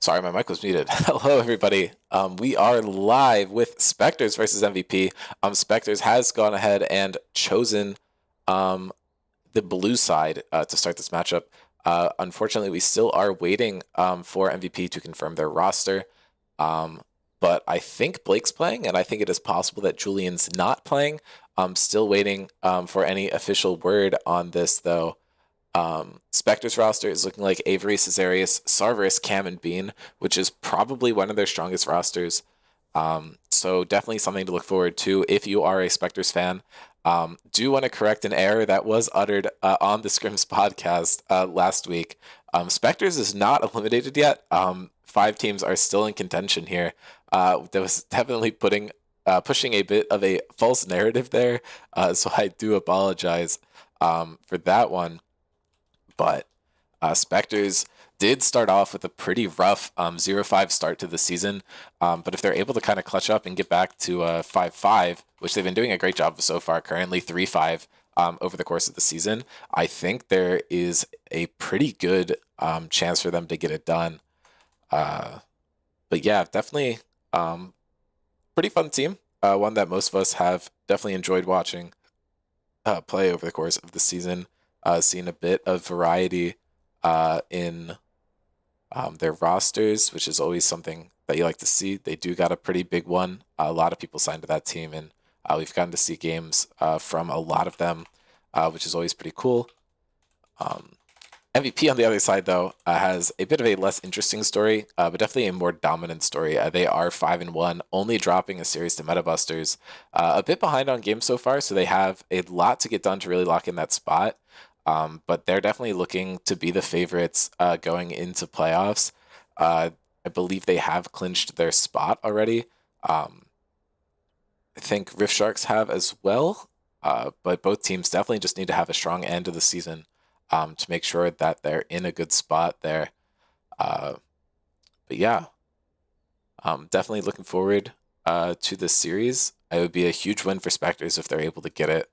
Sorry, my mic was muted. Hello, everybody. We are live with Spectres versus MVP. Spectres has gone ahead and chosen the blue side to start this matchup. Unfortunately, we still are waiting for MVP to confirm their roster. But I think Blake's playing, and I think it is possible that Julian's not playing. I'm still waiting for any official word on this, though. Spectres roster is looking like Avery, Caesarius, Sarverus, Cam, and Bean, which is probably one of their strongest rosters. So definitely something to look forward to if you are a Spectres fan. Do want to correct an error that was uttered on the Scrims podcast last week. Spectres is not eliminated yet. 5 teams are still in contention here. That was definitely pushing a bit of a false narrative there. So I do apologize for that one. But Spectres did start off with a pretty rough 0-5 start to the season. But if they're able to kind of clutch up and get back to 5-5, which they've been doing a great job of so far, currently 3-5 over the course of the season, I think there is a pretty good chance for them to get it done. But yeah, definitely pretty fun team. One that most of us have definitely enjoyed watching play over the course of the season. Seeing a bit of variety in their rosters, which is always something that you like to see. They do got a pretty big one. A lot of people signed to that team, and we've gotten to see games from a lot of them, which is always pretty cool. MVP on the other side, though, has a bit of a less interesting story, but definitely a more dominant story. They are 5-1, only dropping a series to Metabusters. A bit behind on games so far, so they have a lot to get done to really lock in that spot. But they're definitely looking to be the favorites going into playoffs. I believe they have clinched their spot already. I think Rift Sharks have as well, but both teams definitely just need to have a strong end of the season to make sure that they're in a good spot there. But yeah, definitely looking forward to this series. It would be a huge win for Spectres if they're able to get it.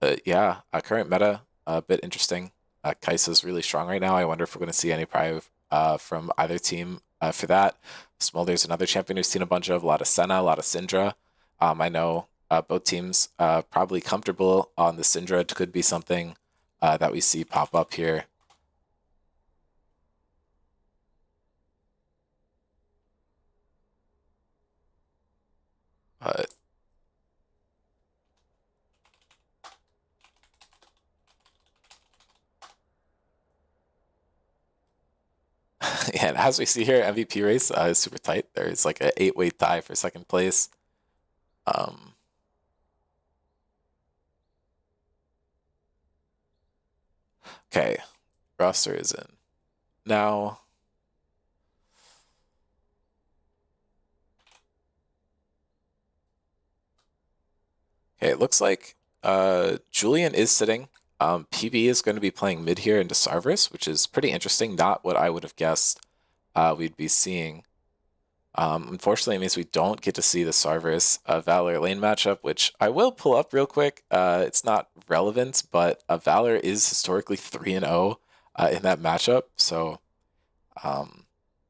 But yeah, current meta, a bit interesting. Kai'Sa's really strong right now. I wonder if we're going to see any prio from either team for that. Smolder's another champion we've seen a bunch of. A lot of Senna, a lot of Syndra. I know both teams probably comfortable on the Syndra. It could be something that we see pop up here. But and as we see here, MVP race is super tight. There's like an 8-way tie for second place. Okay, roster is in now. Okay, it looks like Julian is sitting. PB is going to be playing mid here into Sarverus, which is pretty interesting. Not what I would have guessed we'd be seeing. Unfortunately, it means we don't get to see the Sarverus Valor lane matchup, which I will pull up real quick. It's not relevant, but Valor is historically 3-0 in that matchup, so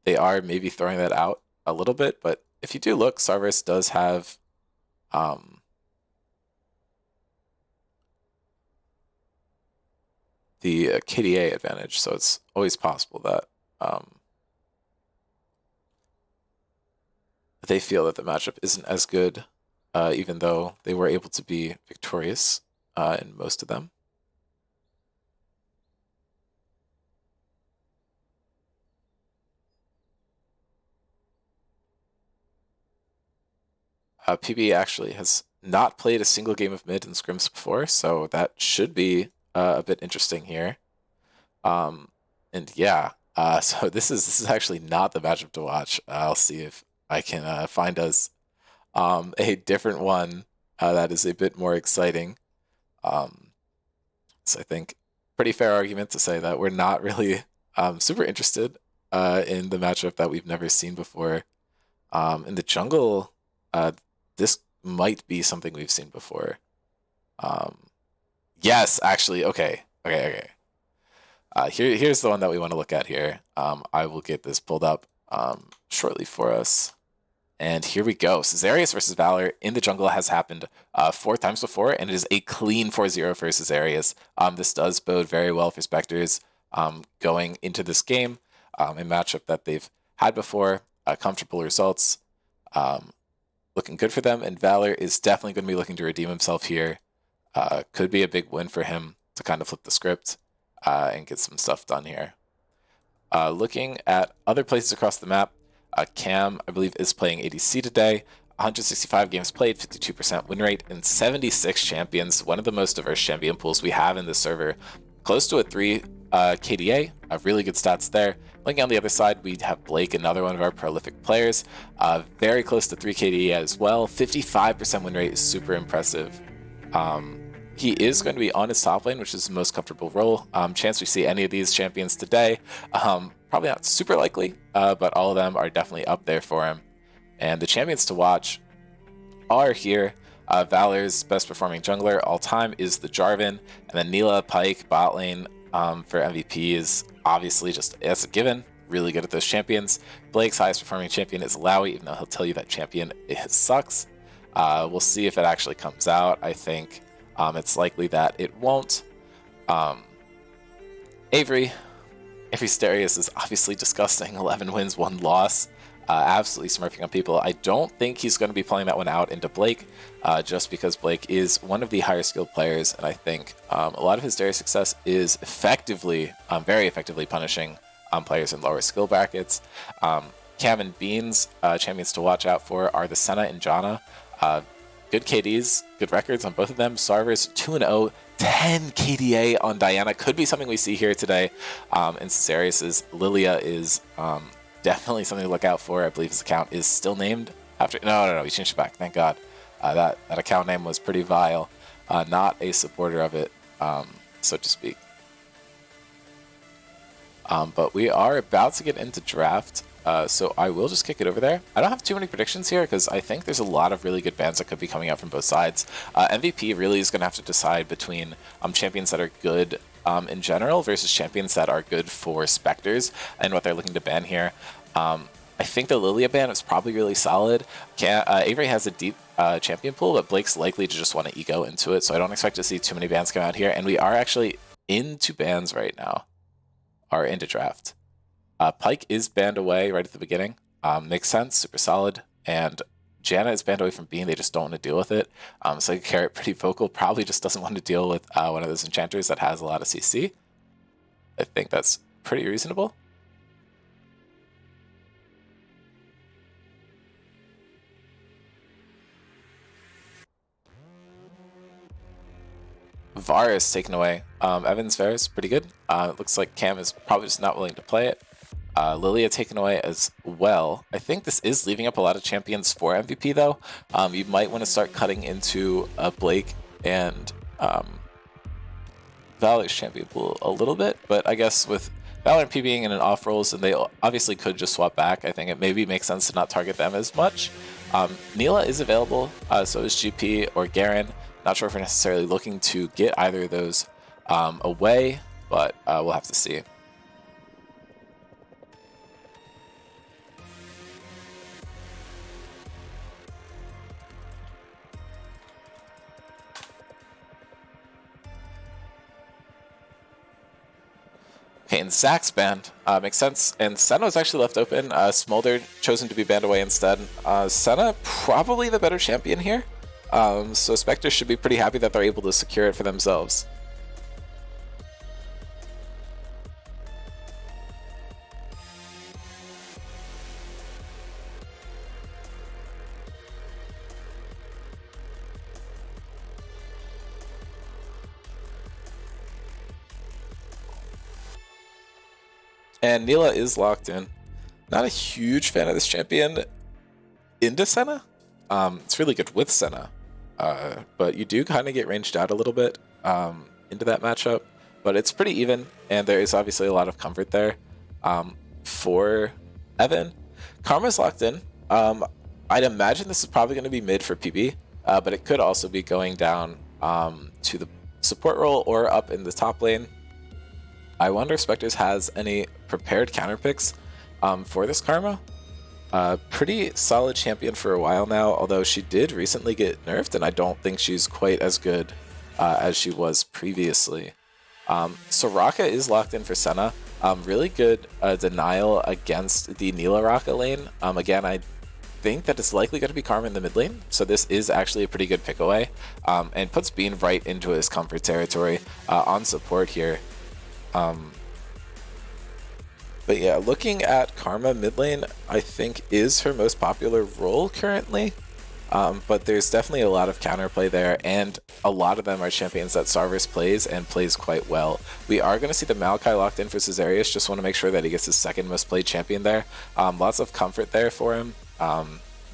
they are maybe throwing that out a little bit. But if you do look, Sarverus does have the KDA advantage, so it's always possible that they feel that the matchup isn't as good, even though they were able to be victorious in most of them. PB actually has not played a single game of mid in scrims before, so that should be a bit interesting here. And yeah, so this is actually not the matchup to watch. I'll see if I can find us a different one that is a bit more exciting. So I think pretty fair argument to say that we're not really super interested in the matchup that we've never seen before. In the jungle, this might be something we've seen before. Yes, actually, okay. Here's the one that we want to look at here. I will get this pulled up shortly for us. And here we go. Zarius versus Valor in the jungle has happened 4 times before, and it is a clean 4-0 for Zarius. This does bode very well for Spectres going into this game. A matchup that they've had before, comfortable results, looking good for them. And Valor is definitely going to be looking to redeem himself here. Could be a big win for him to kind of flip the script and get some stuff done here. Looking at other places across the map, Cam, I believe, is playing ADC today. 165 games played, 52% win rate, and 76 champions. One of the most diverse champion pools we have in this server. Close to a 3 KDA, really good stats there. Looking on the other side, we have Blake, another one of our prolific players. Very close to 3 KDA as well. 55% win rate is super impressive. He is going to be on his top lane, which is the most comfortable role. Chance we see any of these champions today. Probably not super likely, but all of them are definitely up there for him. And the champions to watch are here. Valor's best performing jungler all time is the Jarvan, and then Neela, Pyke, bot lane for MVP is obviously just as a given. Really good at those champions. Blake's highest performing champion is Lowy, even though he'll tell you that champion sucks. We'll see if it actually comes out. I think it's likely that it won't. Avery Starius is obviously disgusting. 11 wins, 1 loss. Absolutely smurfing on people. I don't think he's going to be playing that one out into Blake, just because Blake is one of the higher skilled players, and I think a lot of his Darius success is effectively, very effectively punishing players in lower skill brackets. Cam and Beans, champions to watch out for are the Senna and Janna. Good KDs, good records on both of them. Sarver's 2-0, 10 KDA on Diana. Could be something we see here today. And Zarius's Lilia is definitely something to look out for. I believe his account is still named after... No, he changed it back. Thank God. That account name was pretty vile. Not a supporter of it, so to speak. But we are about to get into draft. So I will just kick it over there. I don't have too many predictions here because I think there's a lot of really good bans that could be coming out from both sides. MVP really is going to have to decide between champions that are good in general versus champions that are good for Spectres and what they're looking to ban here. I think the Lilia ban is probably really solid. Avery has a deep champion pool, but Blake's likely to just want to ego into it, so I don't expect to see too many bans come out here. And we are actually into bans right now, or into draft. Pyke is banned away right at the beginning. Makes sense, super solid. And Janna is banned away from Bean, they just don't want to deal with it. So Carrot, pretty vocal, probably just doesn't want to deal with one of those enchanters that has a lot of CC. I think that's pretty reasonable. Var is taken away. Evans Varus, pretty good. It looks like Cam is probably just not willing to play it. Lilia taken away as well. I think this is leaving up a lot of champions for MVP though. You might want to start cutting into Blake and Valor's champion pool a little bit, but I guess with Valor and P being in an off roles, and they obviously could just swap back, I think it maybe makes sense to not target them as much. Neela is available, so is GP or Garen. Not sure if we're necessarily looking to get either of those away, but we'll have to see. Okay, and Zach's banned. Makes sense. And Senna was actually left open. Smolder chosen to be banned away instead. Senna, probably the better champion here. So Spectres should be pretty happy that they're able to secure it for themselves. And Neela is locked in. Not a huge fan of this champion into Senna. It's really good with Senna. But you do kind of get ranged out a little bit into that matchup. But it's pretty even, and there is obviously a lot of comfort there for Evan. Karma's locked in. I'd imagine this is probably going to be mid for PB, but it could also be going down to the support role or up in the top lane. I wonder if Spectres has any prepared counter picks for this Karma. Pretty solid champion for a while now, although she did recently get nerfed, and I don't think she's quite as good as she was previously. Soraka is locked in for Senna. Really good denial against the Nilaraka lane. Again, I think that it's likely going to be Karma in the mid lane, so this is actually a pretty good pick away, and puts Bean right into his comfort territory on support here. But yeah, looking at Karma mid lane, I think is her most popular role currently. But there's definitely a lot of counterplay there, and a lot of them are champions that Sarvis plays and plays quite well. We are going to see the Maokai locked in for Caesarius. Just want to make sure that he gets his second most played champion there. Lots of comfort there for him.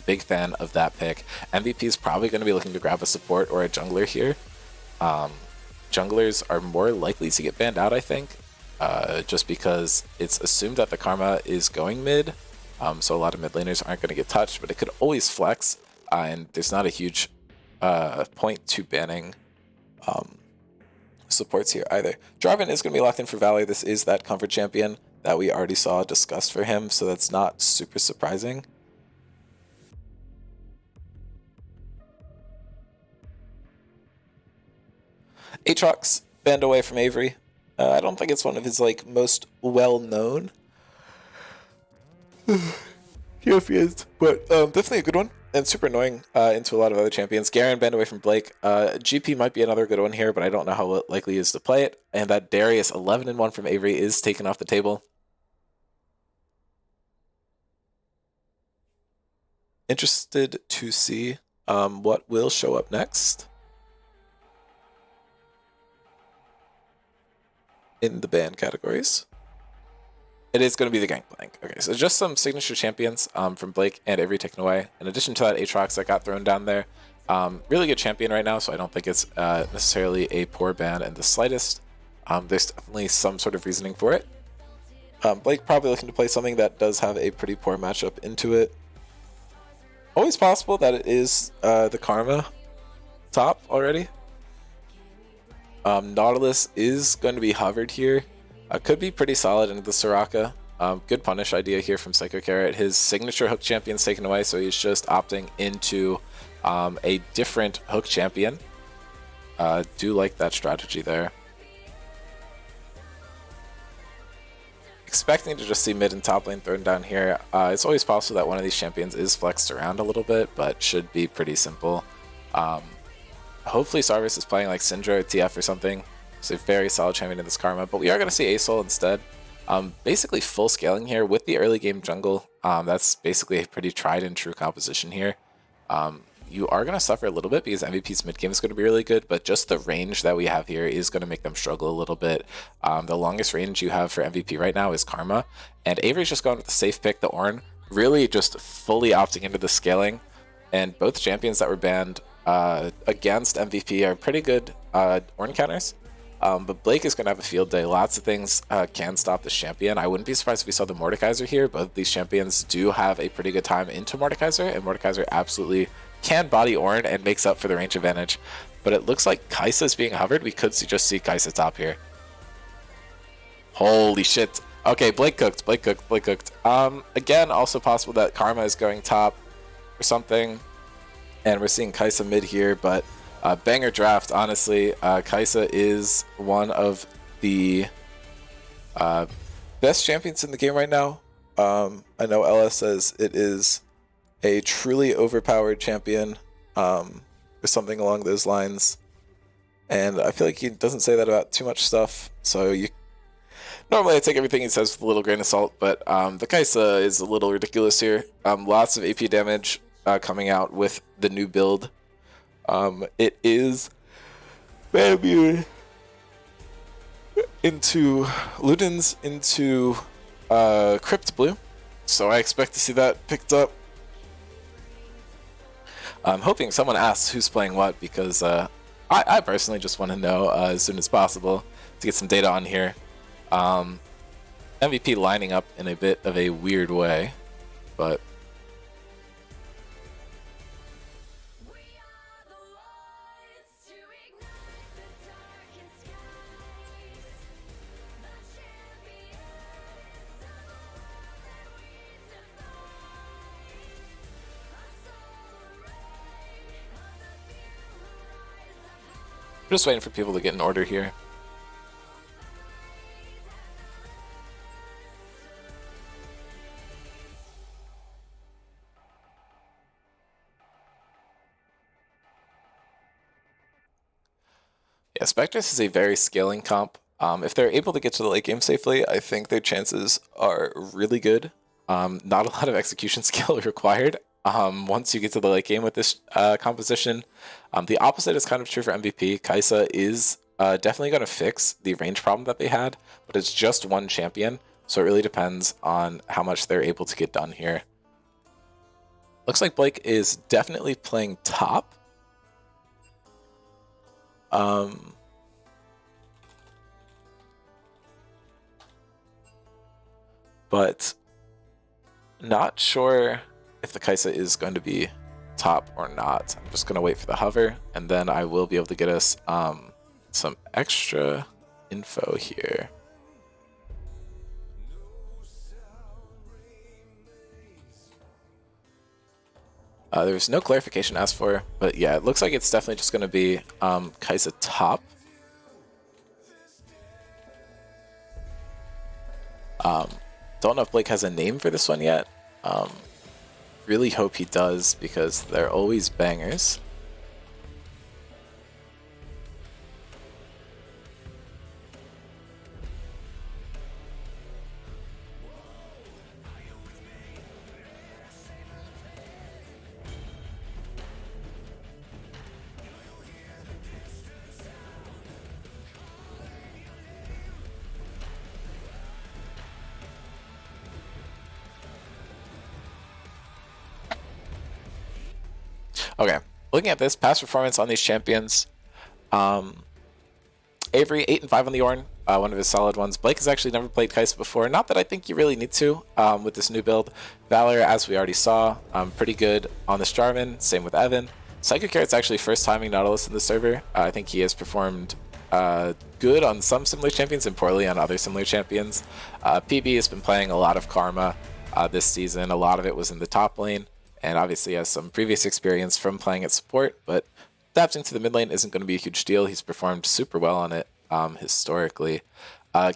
Big fan of that pick. MVP is probably going to be looking to grab a support or a jungler here. Junglers are more likely to get banned out, I think, just because it's assumed that the Karma is going mid. So a lot of mid laners aren't going to get touched, but it could always flex. And there's not a huge point to banning supports here either. Jarvan is going to be locked in for Valley. This is that comfort champion that we already saw discussed for him, so that's not super surprising. Aatrox banned away from Avery. I don't think it's one of his most well-known champions, but definitely a good one. And super annoying into a lot of other champions. Garen banned away from Blake. GP might be another good one here, but I don't know how likely he is to play it. And that Darius 11-1 from Avery is taken off the table. Interested to see what will show up next in the ban categories. It is going to be the Gangplank. Okay, so just some signature champions from Blake and Avery taken away. In addition to that Aatrox that got thrown down there. Really good champion right now, so I don't think it's necessarily a poor ban in the slightest. There's definitely some sort of reasoning for it. Blake probably looking to play something that does have a pretty poor matchup into it. Always possible that it is the Karma top already. Nautilus is going to be hovered here. Could be pretty solid into the Soraka. Good punish idea here from Psycho Carrot. His signature hook champion's taken away, so he's just opting into a different hook champion. Do like that strategy there. Expecting to just see mid and top lane thrown down here. It's always possible that one of these champions is flexed around a little bit, but should be pretty simple. Hopefully Sarvis is playing like Syndra or TF or something. It's a very solid champion in this Karma, but we are going to see Asol instead. Basically full scaling here with the early game jungle. That's basically a pretty tried and true composition here. You are going to suffer a little bit because MVP's mid game is going to be really good, but just the range that we have here is going to make them struggle a little bit. The longest range you have for MVP right now is Karma, and Avery's just going with the safe pick, the Ornn, really just fully opting into the scaling. And both champions that were banned against MVP are pretty good Ornn counters. But Blake is going to have a field day. Lots of things can stop this champion. I wouldn't be surprised if we saw the Mordekaiser here. Both these champions do have a pretty good time into Mordekaiser, and Mordekaiser absolutely can body Ornn and makes up for the range advantage. But it looks like Kai'Sa is being hovered. We could just see Kai'Sa top here. Holy shit. Okay, Blake cooked. Blake cooked. Blake cooked. Again, also possible that Karma is going top or something. And we're seeing Kai'Sa mid here, but banger draft, honestly. Kai'Sa is one of the best champions in the game right now. I know LS says it is a truly overpowered champion, or something along those lines. And I feel like he doesn't say that about too much stuff. So normally I take everything he says with a little grain of salt, but the Kai'Sa is a little ridiculous here. Lots of AP damage coming out with the new build. It is Immune into Ludens into Crypt Blue, so I expect to see that picked up. I'm hoping someone asks who's playing what, because I personally just want to know as soon as possible to get some data on here. MVP lining up in a bit of a weird way, but just waiting for people to get in order here. Yeah, Spectres is a very scaling comp. If they're able to get to the late game safely, I think their chances are really good. Not a lot of execution skill required once you get to the late game with this composition. The opposite is kind of true for MVP. Kai'Sa is definitely going to fix the range problem that they had, but it's just one champion, so it really depends on how much they're able to get done here. Looks like Blake is definitely playing top. But not sure if the Kai'Sa is going to be top or not. I'm just going to wait for the hover, and then I will be able to get us some extra info here. There's no clarification asked for, but yeah, it looks like it's definitely just going to be Kai'Sa top. Don't know if Blake has a name for this one yet. Really hope he does, because they're always bangers. Okay, looking at this past performance on these champions, Avery 8 and 5 on the Ornn, one of his solid ones. Blake has actually never played Kai'Sa before. Not that I think you really need to with this new build. Valor, as we already saw, pretty good on the Jarvan. Same with Evan. Psycho Carrot's actually first timing Nautilus in the server. I think he has performed good on some similar champions and poorly on other similar champions. PB has been playing a lot of Karma this season. A lot of it was in the top lane, and obviously has some previous experience from playing at support, but adapting to the mid lane isn't going to be a huge deal. He's performed super well on it historically.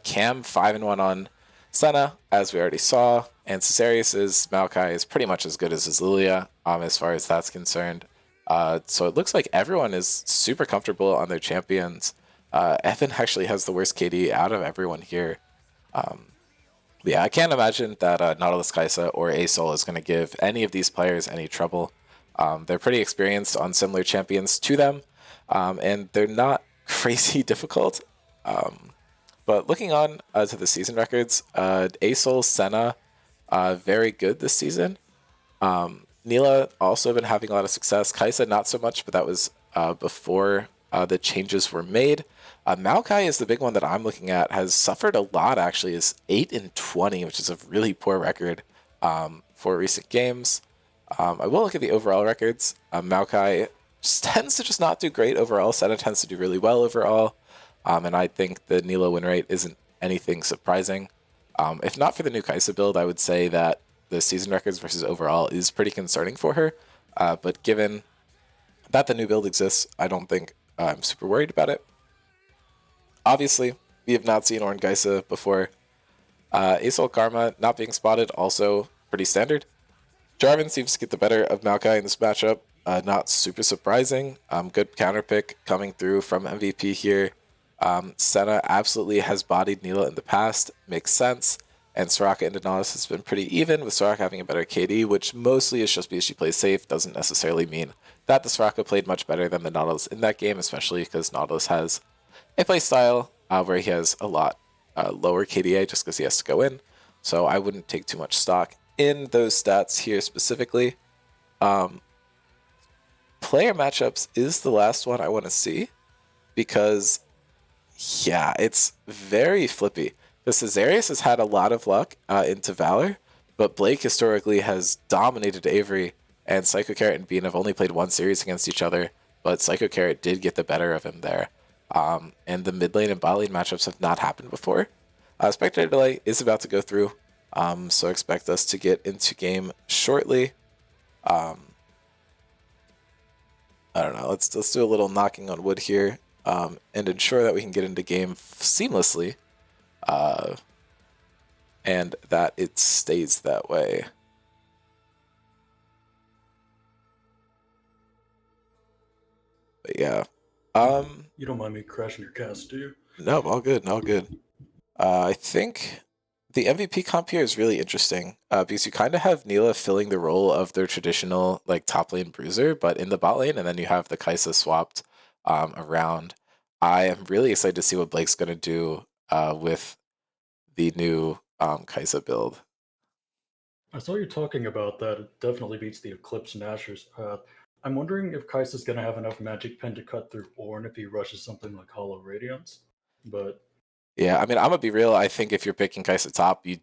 Cam 5-1 on Senna, as we already saw, and Cesarius's Maokai is pretty much as good as his Lilia as far as that's concerned. So it looks like everyone is super comfortable on their champions. Evan actually has the worst KD out of everyone here. Yeah, I can't imagine that Nautilus Kai'Sa or Asol is going to give any of these players any trouble. They're pretty experienced on similar champions to them, and they're not crazy difficult. But looking on to the season records, Asol, Senna, very good this season. Neela also been having a lot of success. Kai'Sa not so much, but that was before the changes were made. Maokai is the big one that I'm looking at. Has suffered a lot, actually. Is 8 and 20, which is a really poor record for recent games. I will look at the overall records. Maokai tends to just not do great overall. Senna tends to do really well overall. And I think the Neela win rate isn't anything surprising. If not for the new Kai'Sa build, I would say that the season records versus overall is pretty concerning for her. But given that the new build exists, I don't think I'm super worried about it. Obviously, we have not seen Ornn Kai'Sa before. Asol Karma not being spotted, also pretty standard. Jarvan seems to get the better of Maokai in this matchup. Not super surprising. Good counter pick coming through from MVP here. Senna absolutely has bodied Neela in the past. Makes sense. And Soraka into Nautilus has been pretty even, with Soraka having a better KD, which mostly is just because she plays safe. Doesn't necessarily mean that the Soraka played much better than the Nautilus in that game, especially because Nautilus has a playstyle where he has a lot lower KDA just because he has to go in. So I wouldn't take too much stock in those stats here specifically. Player matchups is the last one I want to see, because yeah, it's very flippy. The Cesarius has had a lot of luck into Valor, but Blake historically has dominated Avery, and Psycho Carrot and Bean have only played one series against each other, but Psycho Carrot did get the better of him there. And the mid lane and bot lane matchups have not happened before. Spectre delay is about to go through, so expect us to get into game shortly. I don't know, let's do a little knocking on wood here. and ensure that we can get into game seamlessly, and that it stays that way. But yeah. You don't mind me crashing your cast, do you? No, all good, all good. I think the MVP comp here is really interesting because you kind of have Neela filling the role of their traditional like top lane bruiser, but in the bot lane, and then you have the Kai'Sa swapped around. I am really excited to see what Blake's going to do with the new Kai'Sa build. I saw you talking about that. It definitely beats the Eclipse Nashor's path. I'm wondering if Kai'Sa's going to have enough magic pen to cut through Ornn if he rushes something like Hollow Radiance. But yeah, I mean, I'm gonna be real. I think if you're picking Kai'Sa top, you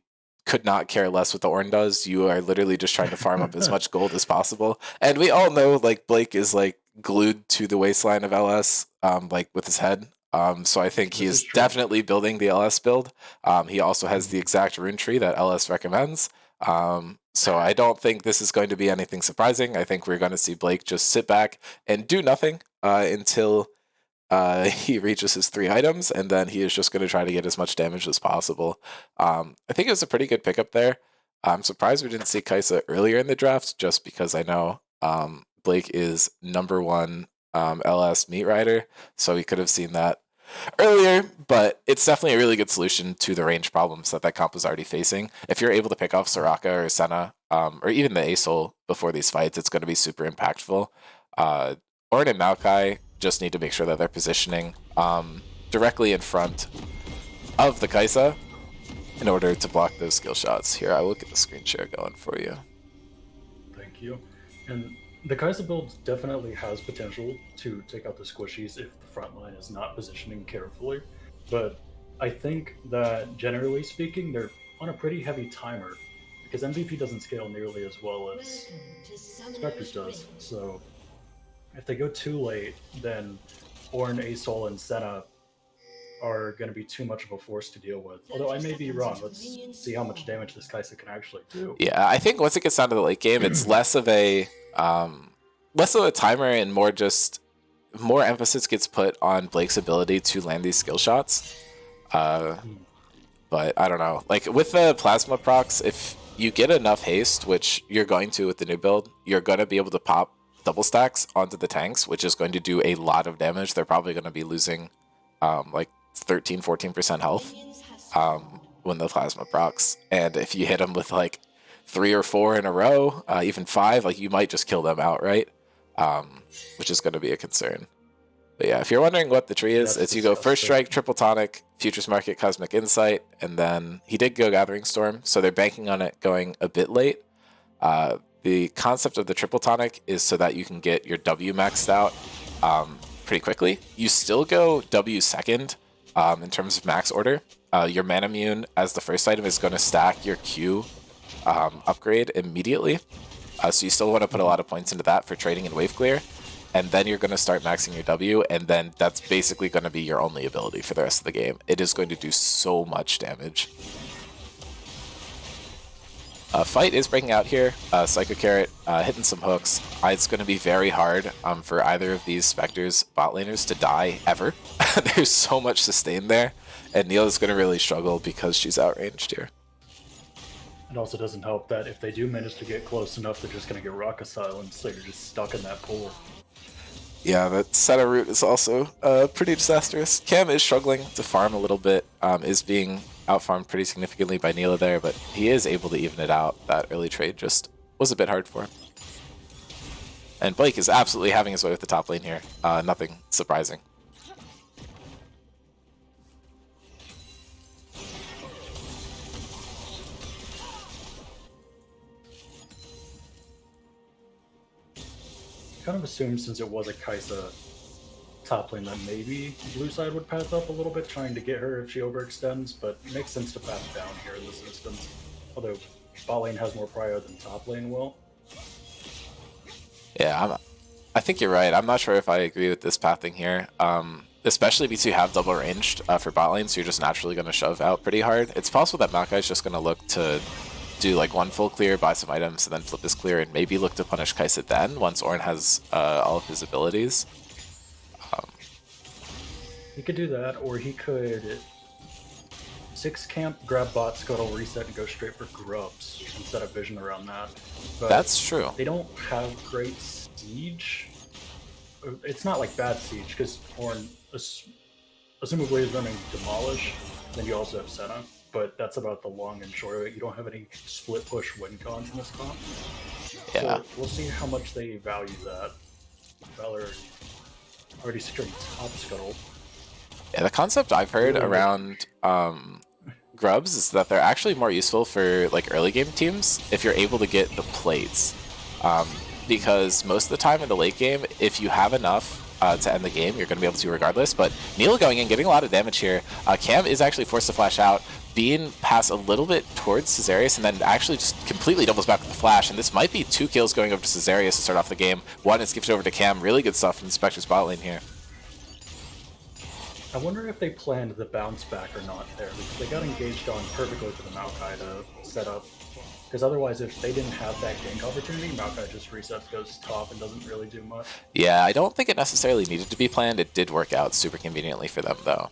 could not care less what the Ornn does. You are literally just trying to farm up as much gold as possible. And we all know, like, Blake is like glued to the waistline of LS, like with his head. So I think he is definitely building the LS build. He also has the exact rune tree that LS recommends. So I don't think this is going to be anything surprising. I think we're going to see Blake just sit back and do nothing until he reaches his 3 items, and then he is just going to try to get as much damage as possible. I think it was a pretty good pickup there. I'm surprised we didn't see Kai'Sa earlier in the draft, just because I know Blake is #1 LS meat rider, so we could have seen that earlier, but it's definitely a really good solution to the range problems that comp was already facing. If you're able to pick off Soraka or Senna, or even the Asol before these fights, it's going to be super impactful. Ornn and Maokai just need to make sure that they're positioning directly in front of the Kai'Sa in order to block those skill shots. Here, I will get the screen share going for you. Thank you. And the Kai'Sa build definitely has potential to take out the squishies if the front line is not positioning carefully. But I think that generally speaking, they're on a pretty heavy timer because MVP doesn't scale nearly as well as Spectres does. So if they go too late, then Ornn, Asol, and Senna are going to be too much of a force to deal with. Although I may be wrong. Let's see how much damage this Kai'Sa can actually do. Yeah, I think once it gets down to the late game, it's less of a timer and more emphasis gets put on Blake's ability to land these skill shots. But I don't know. Like with the plasma procs, if you get enough haste, which you're going to with the new build, you're going to be able to pop double stacks onto the tanks, which is going to do a lot of damage. They're probably going to be losing like 13-14% health when the plasma procs, and if you hit them with like 3 or 4 in a row, even 5, like you might just kill them outright, which is going to be a concern. But yeah, if you're wondering what the tree is, it's you go First Strike, Triple Tonic, Futures Market, Cosmic Insight, and then he did go Gathering Storm, so they're banking on it going a bit late. The concept of the Triple Tonic is so that you can get your W maxed out pretty quickly. You still go W second in terms of max order. Your Manamune as the first item is going to stack your Q upgrade immediately. So you still want to put a lot of points into that for trading and wave clear. And then you're going to start maxing your W, and then that's basically going to be your only ability for the rest of the game. It is going to do so much damage. Fight is breaking out here. Psycho Carrot hitting some hooks. It's going to be very hard for either of these Spectres bot laners to die ever. There's so much sustain there, and Neil is going to really struggle because she's outranged here. It also doesn't help that if they do manage to get close enough, they're just going to get Raka silenced, so you're just stuck in that pool. Yeah, that Senna route is also pretty disastrous. Cam is struggling to farm a little bit, is being outfarmed pretty significantly by Neela there, but he is able to even it out. That early trade just was a bit hard for him. And Blake is absolutely having his way with the top lane here. Nothing surprising. Kind of assumed since it was a Kai'Sa top lane that maybe blue side would path up a little bit, trying to get her if she overextends, but it makes sense to path down here in this instance. Although bot lane has more prio than top lane will. Yeah, I think you're right. I'm not sure if I agree with this pathing here, especially because you have double ranged for bot lane, so you're just naturally going to shove out pretty hard. It's possible that Maokai is just going to look to do like one full clear, buy some items, and then flip his clear, and maybe look to punish Kai'Sa then, once Ornn has all of his abilities. He could do that, or he could 6 camp, grab bot, scuttle, reset, and go straight for grubs instead of vision around that. But That's true. they don't have great siege. It's not like bad siege, because Horn assumably is running Demolish, then you also have Senna, but that's about the long and short of it. You don't have any split push win cons in this comp. Yeah. So we'll see how much they value that. Valor already secured top scuttle. Yeah, the concept I've heard around grubs is that they're actually more useful for like early game teams if you're able to get the plates. Because most of the time in the late game, if you have enough to end the game, you're going to be able to regardless. But Neil going in, getting a lot of damage here. Cam is actually forced to flash out. Bean pass a little bit towards Caesarius and then actually just completely doubles back with the flash. And this might be 2 kills going over to Caesarius to start off the game. 1 is gifted over to Cam. Really good stuff from the Spectres bot lane here. I wonder if they planned the bounce back or not there, because they got engaged on perfectly for the Maokai to set up. Because otherwise, if they didn't have that gank opportunity, Maokai just resets, goes top, and doesn't really do much. Yeah, I don't think it necessarily needed to be planned. It did work out super conveniently for them, though.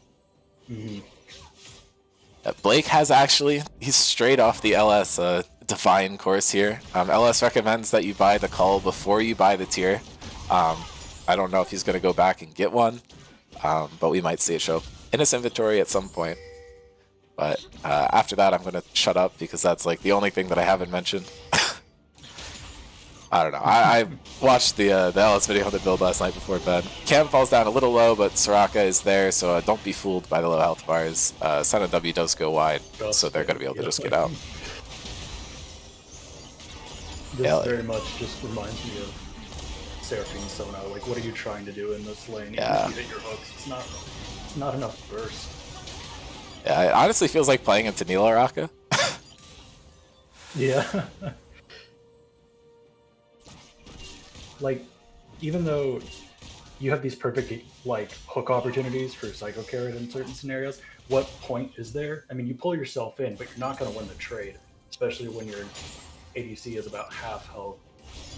Blake has actually, he's straight off the LS Divine course here. LS recommends that you buy the cull before you buy the tier. I don't know if he's going to go back and get one, but we might see it show up in his inventory at some point. But after that, I'm going to shut up because that's like the only thing that I haven't mentioned. I don't know. I watched the LS video on the build last night before bed. Cam falls down a little low, but Soraka is there, so don't be fooled by the low health bars. Senna W does go wide, so they're going to be able to just get out. This very much just reminds me of Seraphine Sona. Like, what are you trying to do in this lane? Yeah. You hit your hooks. It's not enough burst. Yeah, it honestly feels like playing into Neil Araka. Yeah. Like, even though you have these perfect like hook opportunities for Psycho Carrot in certain scenarios, what point is there? I mean, you pull yourself in, but you're not going to win the trade, especially when your ADC is about half health.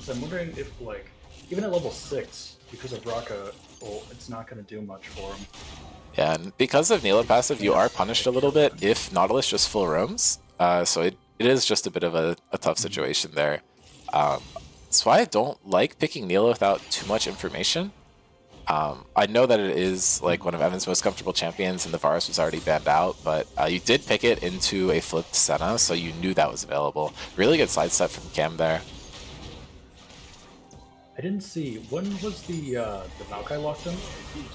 So I'm wondering if, like, even at level 6, because of Raka, well, it's not going to do much for him. Yeah, and because of Neela passive, you are punished a little bit if Nautilus just full roams. So it is just a bit of a tough situation there. That's why I don't like picking Neela without too much information. I know that it is like one of Evan's most comfortable champions and the Varus was already banned out, but you did pick it into a flipped Senna, so you knew that was available. Really good sidestep from Cam there. I didn't see, when was the Maokai locked in?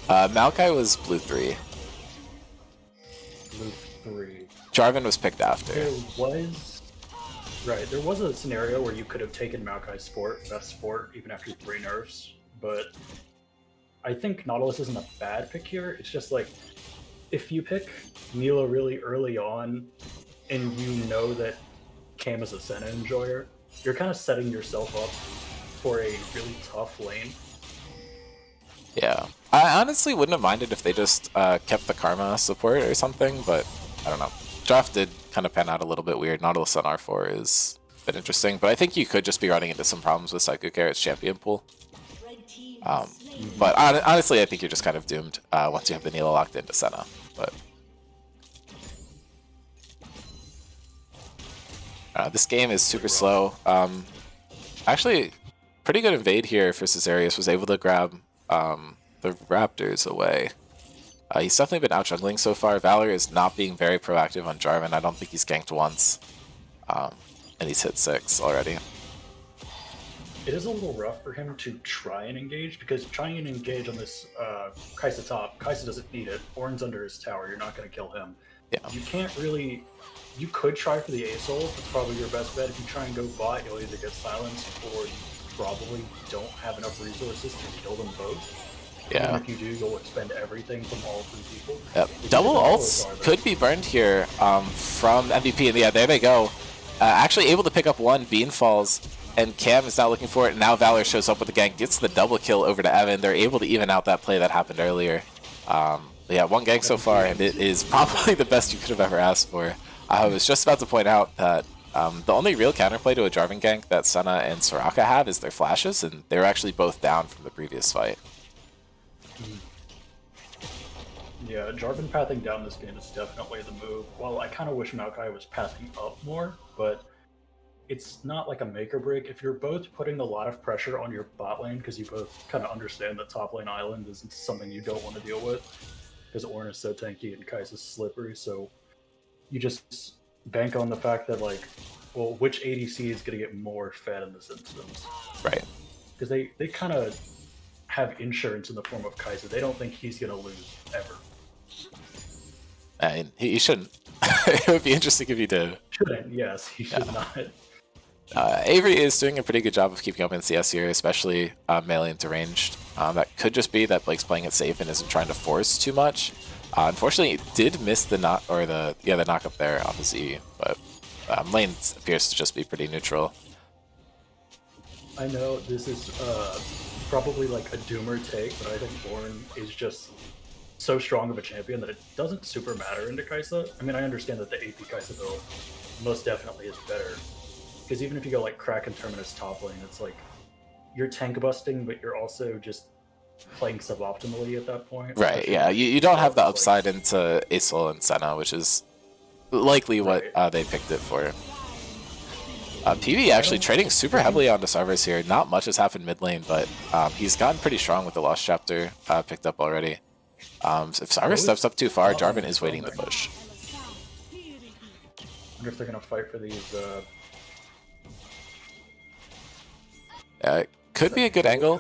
Maokai was blue 3. Blue 3. Jarvan was picked after. There was a scenario where you could have taken Maokai's best support, even after 3 nerfs, but I think Nautilus isn't a bad pick here. It's just like, if you pick Neela really early on, and you know that Cam is a Senna enjoyer, you're kind of setting yourself up for a really tough lane. Yeah. I honestly wouldn't have minded if they just kept the Karma support or something, but I don't know. Draft did kind of pan out a little bit weird. Nautilus on R4 is a bit interesting, but I think you could just be running into some problems with Psycho Carrot's champion pool. But honestly, I think you're just kind of doomed once you have the Neela locked into Senna. But this game is super slow. Actually, pretty good invade here for Caesarius. Was able to grab the Raptors away. He's definitely been out jungling so far. Valor is not being very proactive on Jarvan. I don't think he's ganked once. And he's hit 6 already. It is a little rough for him to try and engage, because trying and engage on this Kai'Sa top, Kai'Sa doesn't need it. Ornn's under his tower, you're not going to kill him. Yeah. You can't really... You could try for the A-Soul, that's probably your best bet. If you try and go bot, you'll either get silenced, or you probably don't have enough resources to kill them both. Yeah. Even if you do, you'll expend everything from all 3 people. Yep. Double ults could be burned here from MVP, and yeah, there they go. Actually able to pick up 1, Bean falls, and Cam is now looking for it, and now Valor shows up with the gank, gets the double kill over to Evan. They're able to even out that play that happened earlier. Yeah, 1 gank so far, and it is probably the best you could have ever asked for. I was just about to point out that the only real counterplay to a Jarvan gank that Senna and Soraka have is their flashes, and they were actually both down from the previous fight. Yeah, Jarvan pathing down this game is definitely the move. Well, I kind of wish Maokai was pathing up more, but it's not like a make or break. If you're both putting a lot of pressure on your bot lane because you both kind of understand that top lane island isn't something you don't want to deal with because Ornn is so tanky and Kai'Sa's slippery, so you just bank on the fact that like, well, which ADC is going to get more fed in this instance? Right. Because they kind of have insurance in the form of Kai'Sa. They don't think he's going to lose ever. I mean, he shouldn't. It would be interesting if he did. Shouldn't, yes, he should not. Avery is doing a pretty good job of keeping up in CS here, especially melee into ranged. That could just be that Blake's playing it safe and isn't trying to force too much. Unfortunately, it did miss the knock up there off his E, but lane appears to just be pretty neutral. I know this is probably like a doomer take, but I think Ornn is just so strong of a champion that it doesn't super matter into Kai'Sa. I mean, I understand that the AP Kai'Sa build most definitely is better, because even if you go like Kraken Terminus top lane, it's like you're tank busting, but you're also just playing suboptimally at that point. Right, yeah, you don't have the upside into Aesol and Senna, which is likely what they picked it for. PB actually trading super heavily onto Sarvis here. Not much has happened mid lane, but he's gotten pretty strong with the Lost Chapter picked up already. If Sarvis steps up too far, Jarvan is waiting to push. I wonder if they're going to fight for these... It could be a good angle.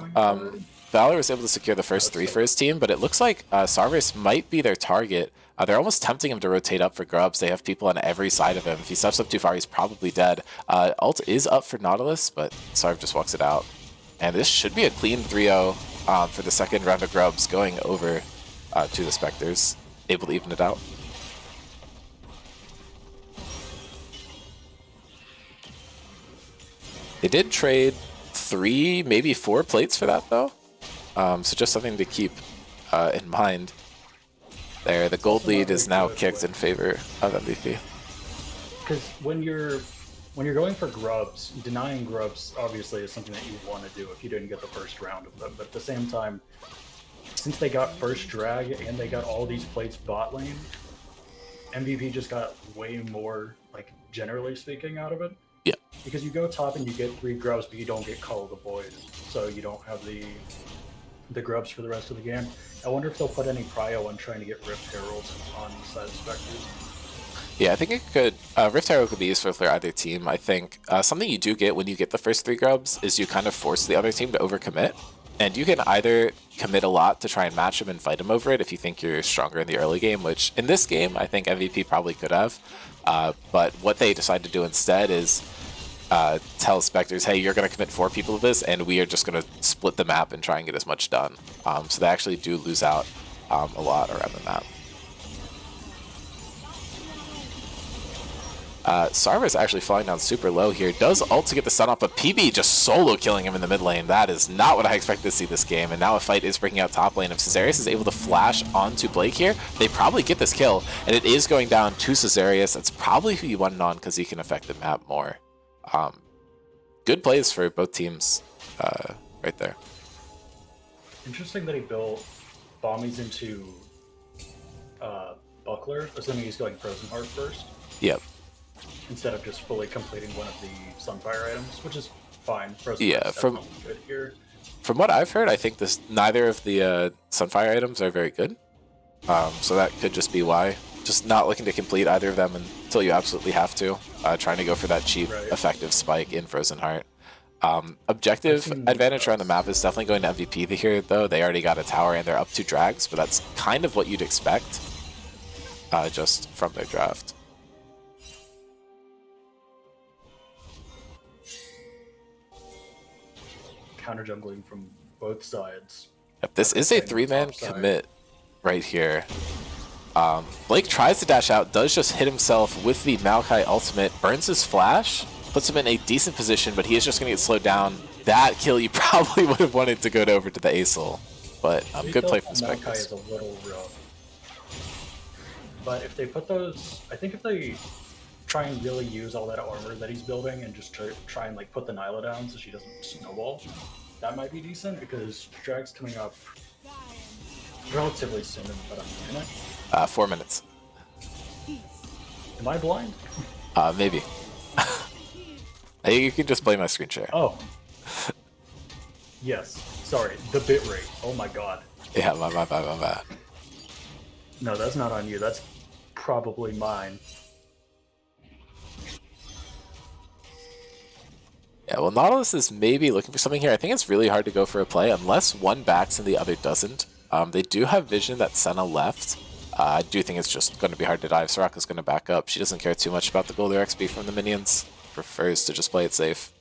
Valor was able to secure the first 3 for his team, but it looks like Sarvis might be their target. They're almost tempting him to rotate up for grubs. They have people on every side of him. If he steps up too far, he's probably dead. Ult is up for Nautilus, but Sarv just walks it out. And this should be a clean 3-0 for the second round of grubs, going over to the Spectres, able to even it out. They did trade 3, maybe 4 plates for that, though. So just something to keep in mind. There, the gold lead is now kicked in favor of MVP. Because when you're going for grubs, denying grubs obviously is something that you want to do if you didn't get the first round of them. But at the same time, since they got first drag and they got all these plates bot lane, MVP just got way more, like generally speaking, out of it. Yeah. Because you go top and you get 3 grubs, but you don't get Call of the Void, so you don't have the grubs for the rest of the game. I wonder if they'll put any prio on trying to get Rift Herald on the side of Spectres. Yeah, I think it could. Rift Herald could be useful for either team. I think something you do get when you get the first 3 grubs is you kind of force the other team to overcommit. And you can either commit a lot to try and match him and fight him over it if you think you're stronger in the early game, which in this game I think MVP probably could have. But what they decide to do instead is tell Spectres, hey, you're going to commit 4 people to this, and we are just going to split the map and try and get as much done. So they actually do lose out a lot around the map. Sarvis actually flying down super low here. Does ult to get the stun off, but PB just solo killing him in the mid lane. That is not what I expected to see this game. And now a fight is breaking out top lane. If Caesarius is able to flash onto Blake here, they probably get this kill. And it is going down to Caesarius. That's probably who you want it on because he can affect the map more. Good plays for both teams right there. Interesting that he built Bombies into Buckler, assuming he's going Frozen Heart first. Yep. Instead of just fully completing one of the Sunfire items, which is fine. Frozen yeah, from good here. From what I've heard, I think neither of the Sunfire items are very good. So that could just be why. Just not looking to complete either of them until you absolutely have to. Trying to go for that cheap, effective spike in Frozen Heart. Objective advantage around the map is definitely going to MVP here, though. They already got a tower and they're up 2 drags, but that's kind of what you'd expect just from their draft. Counter jungling from both sides. Yep, this is a 3-man commit right here. Blake tries to dash out, does just hit himself with the Maokai ultimate, burns his flash, puts him in a decent position, but he is just going to get slowed down. That kill you probably would have wanted to go over to the Aesol, but good play from Spectres. Maokai is a little rough. But if they put those, I think if they try and really use all that armor that he's building and just try and like put the Nyla down so she doesn't snowball, that might be decent because Drag's coming up relatively soon, in about a minute. 4 minutes. Am I blind? Maybe. You can just play my screen share. Oh. Yes. Sorry. The bitrate. Oh my god. Yeah, my bad. No, that's not on you. That's probably mine. Yeah, well, Nautilus is maybe looking for something here. I think it's really hard to go for a play unless one backs and the other doesn't. They do have vision that Senna left. I do think it's just going to be hard to dive. Soraka's going to back up. She doesn't care too much about the gold or XP from the minions. Prefers to just play it safe.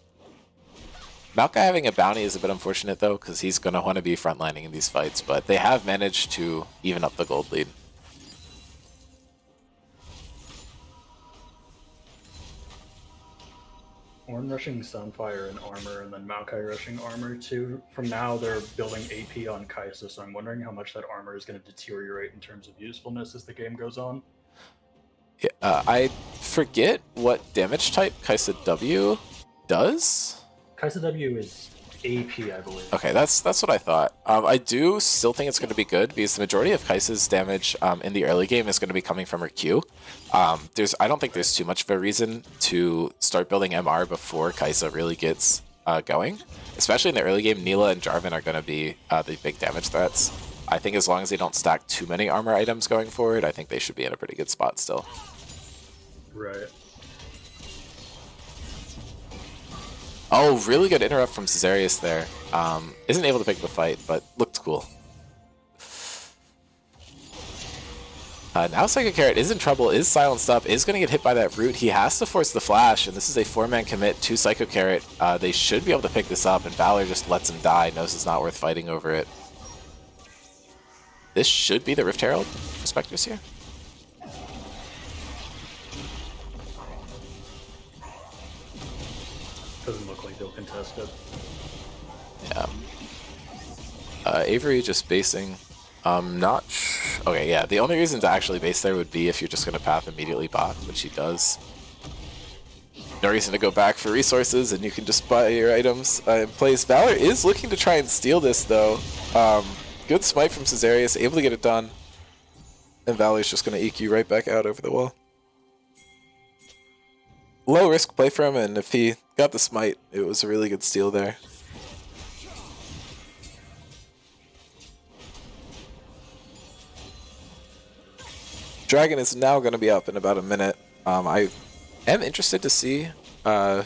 Maokai having a bounty is a bit unfortunate, though, because he's going to want to be frontlining in these fights, but they have managed to even up the gold lead. Ornn rushing Sunfire and armor, and then Maokai rushing armor too. From now, they're building AP on Kai'Sa, so I'm wondering how much that armor is going to deteriorate in terms of usefulness as the game goes on. Yeah, I forget what damage type Kai'Sa W does. Kai'Sa W is AP, I believe. Okay, that's what I thought. I do still think it's going to be good because the majority of Kai'Sa's damage in the early game is going to be coming from her Q. I don't think there's too much of a reason to start building MR before Kai'Sa really gets going. Especially in the early game, Neela and Jarvan are going to be the big damage threats. I think as long as they don't stack too many armor items going forward, I think they should be in a pretty good spot still. Right. Oh, really good interrupt from Caesarius there. Isn't able to pick the fight, but looked cool. Now Psycho Carrot is in trouble, is silenced up, is going to get hit by that root. He has to force the flash, and this is a 4-man commit to Psycho Carrot. They should be able to pick this up, and Valor just lets him die, knows it's not worth fighting over it. This should be the Rift Herald for Spectres here. Doesn't look like they'll contest it. Yeah. Avery just basing. Okay, yeah. The only reason to actually base there would be if you're just going to path immediately bot, which he does. No reason to go back for resources, and you can just buy your items in place. Valor is looking to try and steal this, though. Good smite from Caesarius, able to get it done. And Valor's just going to EQ right back out over the wall. Low risk play for him, and if he got the smite, it was a really good steal there. Dragon is now going to be up in about a minute. I am interested to see how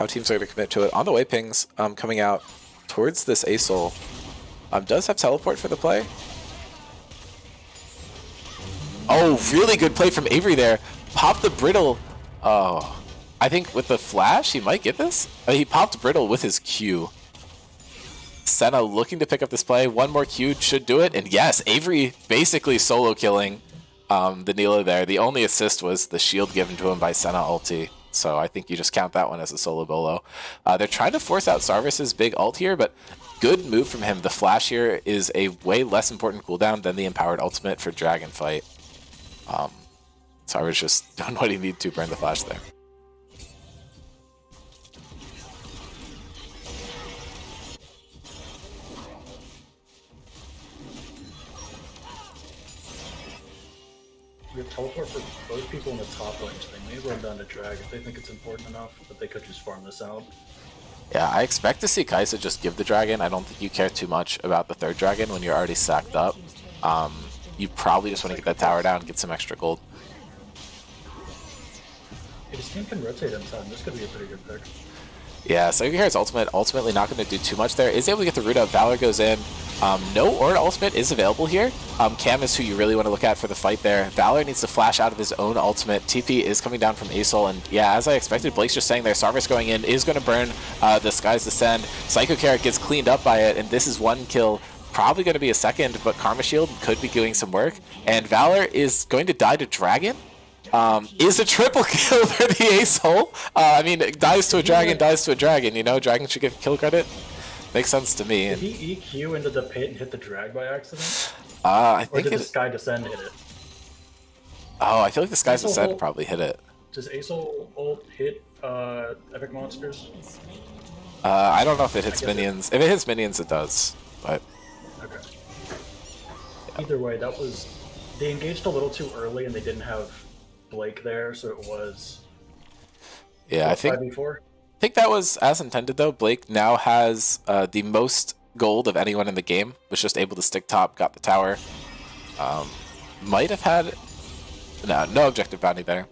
teams are going to commit to it. On the way, pings coming out towards this ASOL. Does have teleport for the play. Oh, really good play from Avery there. Pop the brittle. Oh, I think with the flash, he might get this. He popped brittle with his Q. Senna looking to pick up this play. One more Q should do it. And yes, Avery basically solo killing the Neela there. The only assist was the shield given to him by Senna ulti. So I think you just count that one as a solo bolo. They're trying to force out Sarvis's big ult here, but good move from him. The flash here is a way less important cooldown than the empowered ultimate for Dragon fight. Sarvis just done what he needed to burn the flash there. We have teleport for both people in the top lane, so they may run down to drag if they think it's important enough, but they could just farm this out. Yeah, I expect to see Kai'Sa just give the dragon. I don't think you care too much about the third dragon when you're already sacked up. You probably just want to get that tower down and get some extra gold. If his team can rotate in time, this could be a pretty good pick. Yeah, Psycho Carrot's ultimately not going to do too much there. Is able to get the root up. Valor goes in. No Ornn ultimate is available here. Cam is who you really want to look at for the fight there. Valor needs to flash out of his own ultimate. TP is coming down from ASOL, and yeah, as I expected, Blake's just saying there, Sarvis going in is going to burn the Sky's Descend. Psycho Carrot gets cleaned up by it, and this is one kill. Probably going to be a second, but Karma Shield could be doing some work. And Valor is going to die to Dragon. Is a triple kill for the ASOL. I mean, dies to a dragon, you know? Dragon should get kill credit. Makes sense to me. Did he EQ into the pit and hit the drag by accident? I think or did the Sky Descend hit it? Oh, I feel like the Sky's Descent probably hit it. Does ASOL ult hit epic monsters? I don't know if it hits minions. If it hits minions, it does. But okay. either way, that was they engaged a little too early and they didn't have Blake there, so it was Yeah, I think 5v4. that was as intended though. Blake now has the most gold of anyone in the game. Was just able to stick top, got the tower. Might have had no objective bounty there.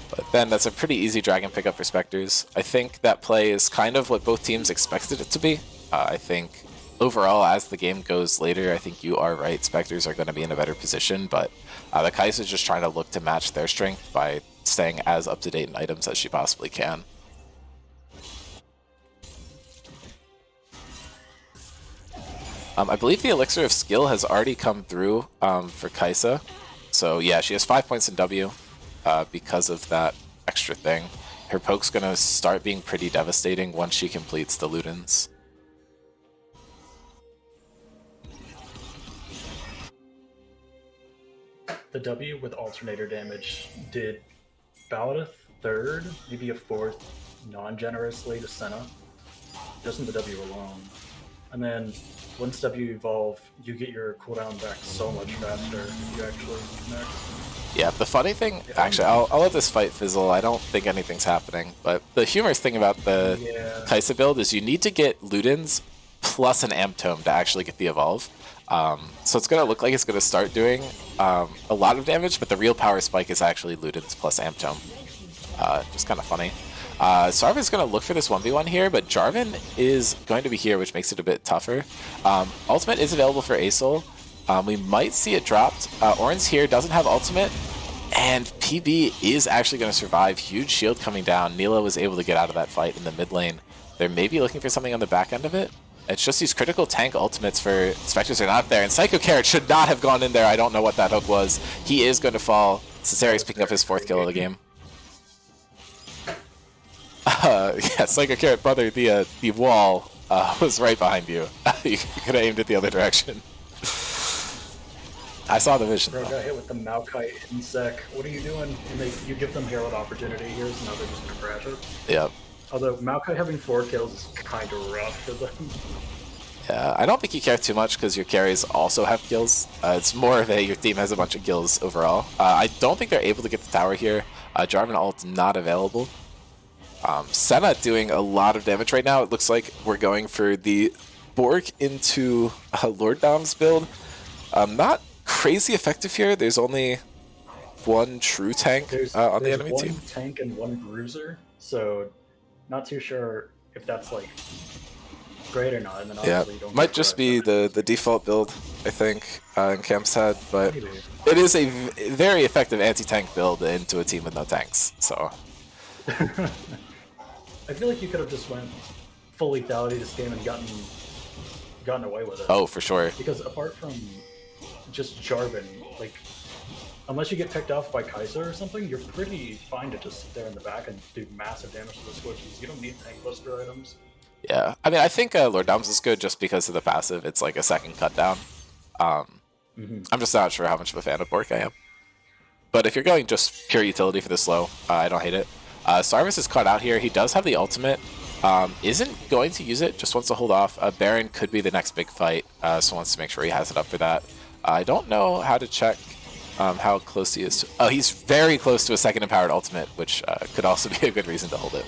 But then that's a pretty easy dragon pickup for Spectres. I think that play is kind of what both teams expected it to be. I think overall, as the game goes later, I think you are right. Spectres are going to be in a better position, but the Kai'Sa is just trying to look to match their strength by staying as up-to-date in items as she possibly can. I believe the Elixir of Skill has already come through for Kai'Sa. So yeah, she has 5 points in W because of that extra thing. Her poke's going to start being pretty devastating once she completes the Ludens. The W with alternator damage did about a third, maybe a fourth, non-generously to Senna, just in the W alone. And then once W evolve, you get your cooldown back so much faster if you actually connect. Yeah, the funny thing, actually, I'll let this fight fizzle. I don't think anything's happening. But the humorous thing about the Kai'Sa build is you need to get Ludens plus an Amp Tome to actually get the evolve. So it's going to look like it's going to start doing a lot of damage, but the real power spike is actually Ludens plus Amp Tome. Just kind of funny. Sarvin's going to look for this 1v1 here, but Jarvan is going to be here, which makes it a bit tougher. Ultimate is available for Asol. We might see it dropped. Orin's here, doesn't have ultimate, and PB is actually going to survive. Huge shield coming down. Neela was able to get out of that fight in the mid lane. They're maybe looking for something on the back end of it. It's just these critical tank ultimates for Spectres are not there, and Psycho Carrot should not have gone in there. I don't know what that hook was. He is going to fall. Cesarius picking up his 4th kill of the game. Yeah, Psycho Carrot, brother, the wall was right behind you. You could have aimed it the other direction. I saw the vision. Bro, got hit with the Maokai insect. What are you doing? And you give them herald opportunity here, so now they're just gonna crash it. Yep. Although Maokai having 4 kills is kind of rough for them. Yeah, I don't think you care too much because your carries also have kills. It's more of your team has a bunch of kills overall. I don't think they're able to get the tower here. Jarvan ult's not available. Senna doing a lot of damage right now. It looks like we're going for the Borg into Lord Dom's build. Not crazy effective here. There's only one true tank on the enemy team. One tank and one bruiser, so not too sure if that's like great or not. And then obviously you don't might just be the default build, I think, in Camp's head, but maybe. It is a very effective anti-tank build into a team with no tanks. So I feel like you could have just went full lethality this game and gotten away with it. Oh, for sure. Because apart from just Jarvan, like, unless you get picked off by Kai'Sa or something, you're pretty fine to just sit there in the back and do massive damage to the squishies. You don't need tank buster items. Yeah, I mean, I think Lord Dom's is good just because of the passive. It's like a second cut down. I'm just not sure how much of a fan of Bork I am. But if you're going just pure utility for this slow, I don't hate it. Sarvis is caught out here. He does have the ultimate. Isn't going to use it, just wants to hold off. Baron could be the next big fight, so wants to make sure he has it up for that. I don't know how to check how close he is to... Oh, he's very close to a second empowered ultimate, which could also be a good reason to hold it.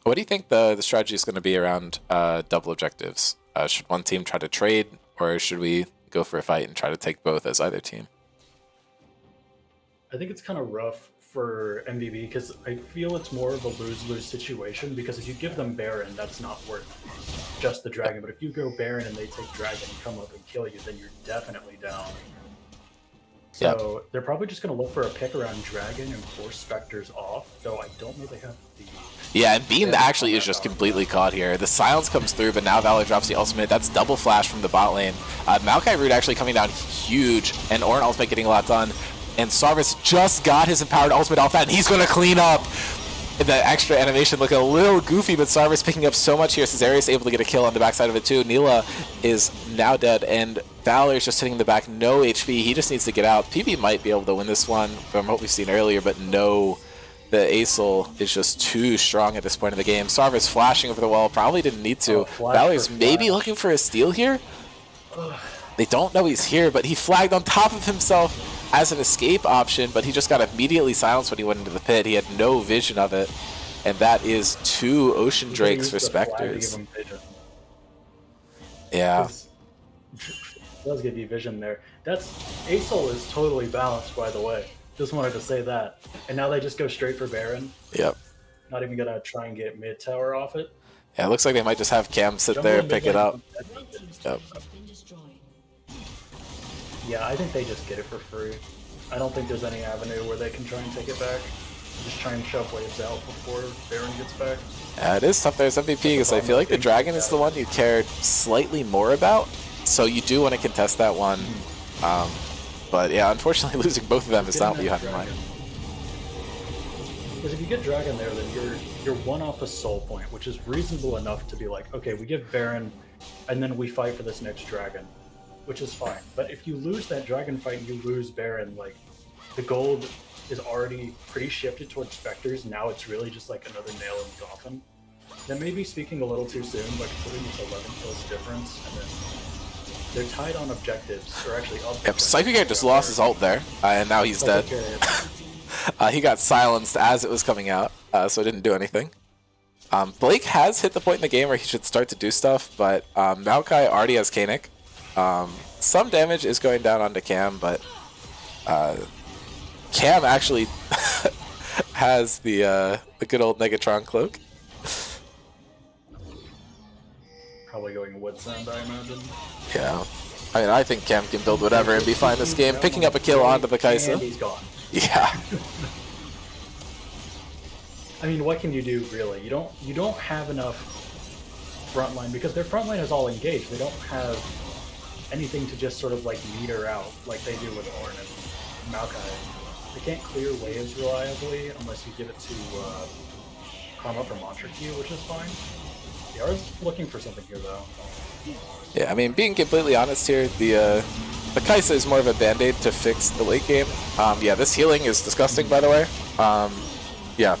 What do you think the strategy is going to be around double objectives? Should one team try to trade, or should we go for a fight and try to take both as either team? I think it's kind of rough for MVB because I feel it's more of a lose-lose situation, because if you give them Baron, that's not worth just the Dragon. But if you go Baron and they take Dragon and come up and kill you, then you're definitely down. So they're probably just going to look for a pick around Dragon and force Spectres off, though I don't know they have the... Yeah, and Beam actually is just completely caught here. The silence comes through, but now Valor drops the ultimate. That's double flash from the bot lane. Maokai Root actually coming down huge, and Orin ultimate getting a lot done. And Sarvis just got his empowered ultimate off that, and he's going to clean up. The extra animation looking a little goofy, but Sarvis picking up so much here. Cesarius able to get a kill on the backside of it too. Neela is now dead, and Valor is just sitting in the back, no HP. He just needs to get out. PB might be able to win this one from what we've seen earlier, but no the Acel is just too strong at this point in the game. Sarver's flashing over the wall, probably didn't need to. Valor's maybe looking for a steal here. They don't know he's here, but he flagged on top of himself as an escape option, but he just got immediately silenced when he went into the pit. He had no vision of it, and that is 2 Ocean Drakes for Spectres. Yeah. Does give you vision there. That's Acel is totally balanced, by the way. Just wanted to say that. And now they just go straight for Baron. Yep. Not even gonna try and get mid tower off it. Yeah, it looks like they might just have Cam sit there and pick it up. Yep. Yeah, I think they just get it for free. I don't think there's any avenue where they can try and take it back. Just try and shove waves out before Baron gets back. Yeah, it is tough there as MVP because I feel like the Dragon is the one you cared slightly more about. So you do want to contest that one. But yeah, unfortunately losing both of them is not what you have in mind. Because if you get Dragon there, then you're one off a soul point, which is reasonable enough to be like, okay, we give Baron, and then we fight for this next Dragon, which is fine. But if you lose that Dragon fight and you lose Baron, like, the gold is already pretty shifted towards Spectres. Now it's really just like another nail in the coffin. That may be speaking a little too soon, but considering it's 11 kills difference, and then they're tied on objectives, or actually up. Yep, Psychic just lost his ult there, and now he's dead. He got silenced as it was coming out, so it didn't do anything. Blake has hit the point in the game where he should start to do stuff, but Maokai already has Kanik. Some damage is going down onto Cam, but Cam actually has the good old Negatron cloak. Probably going wood sound, I imagine. Yeah. I mean, I think Cam can build whatever and be fine this game. Picking up a kill onto the Kaisa. And he's gone. Yeah. I mean, what can you do, really? You don't have enough frontline, because their frontline is all engaged. They don't have anything to just sort of like meter out like they do with Ornn and Maokai. They can't clear waves reliably unless you give it to Karma for Mantra Q, which is fine. They are looking for something here, though. Yeah, I mean, being completely honest here, the Kaisa is more of a band-aid to fix the late game. Yeah, this healing is disgusting, by the way. Yeah.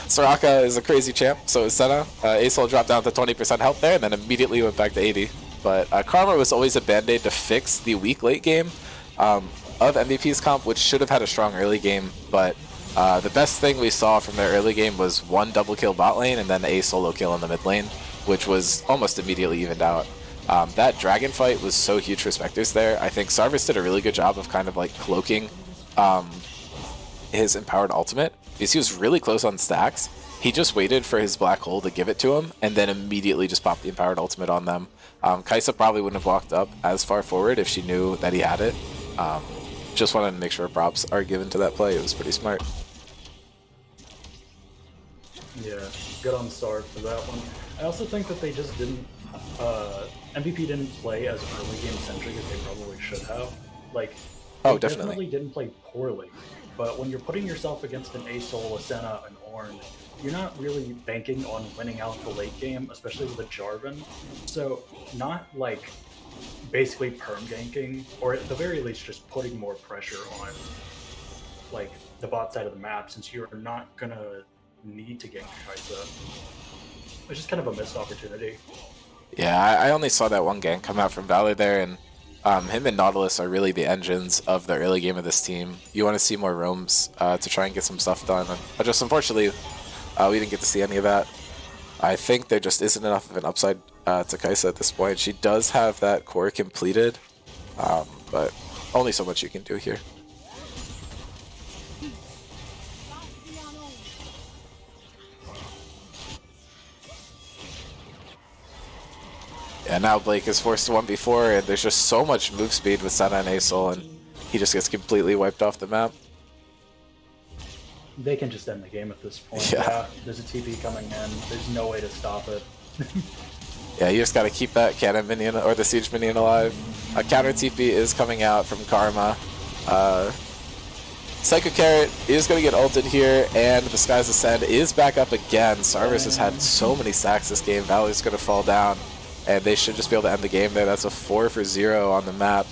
Soraka is a crazy champ, so is Senna. Acel dropped down to 20% health there, and then immediately went back to 80. But Karma was always a band-aid to fix the weak late game of MVP's comp, which should have had a strong early game, but the best thing we saw from their early game was one double kill bot lane and then a solo kill in the mid lane, which was almost immediately evened out. That dragon fight was so huge for Spectres there. I think Sarvis did a really good job of kind of like cloaking his empowered ultimate, because he was really close on stacks. He just waited for his black hole to give it to him and then immediately just popped the empowered ultimate on them. Kaisa probably wouldn't have walked up as far forward if she knew that he had it. Just wanted to make sure props are given to that play. It was pretty smart. Yeah, good on Sarv for that one. I also think that they just didn't, MVP didn't play as early game centric as they probably should have. Like, they definitely didn't play poorly, but when you're putting yourself against an Acel, a Senna, an Ornn, you're not really banking on winning out the late game, especially with a Jarvan. So not like basically perm ganking, or at the very least just putting more pressure on like the bot side of the map, since you're not gonna need to gank Kaisa. It's just kind of a missed opportunity. Yeah, I only saw that one gank come out from Valor there, and him and Nautilus are really the engines of the early game of this team. You want to see more roams to try and get some stuff done, but just unfortunately we didn't get to see any of that. I think there just isn't enough of an upside to Kaisa at this point. She does have that core completed, but only so much you can do here. Yeah, now Blake is forced to 1v4, and there's just so much move speed with Senna and Acel, and he just gets completely wiped off the map. They can just end the game at this point. Yeah, there's a TP coming in. There's no way to stop it. Yeah, you just got to keep that cannon minion or the siege minion alive. A counter TP is coming out from Karma. Psycho Carrot is going to get ulted here, and the Skies Ascend is back up again. Sarvis has had so many stacks this game. Valor's going to fall down, and they should just be able to end the game there. That's a 4-for-0 on the map.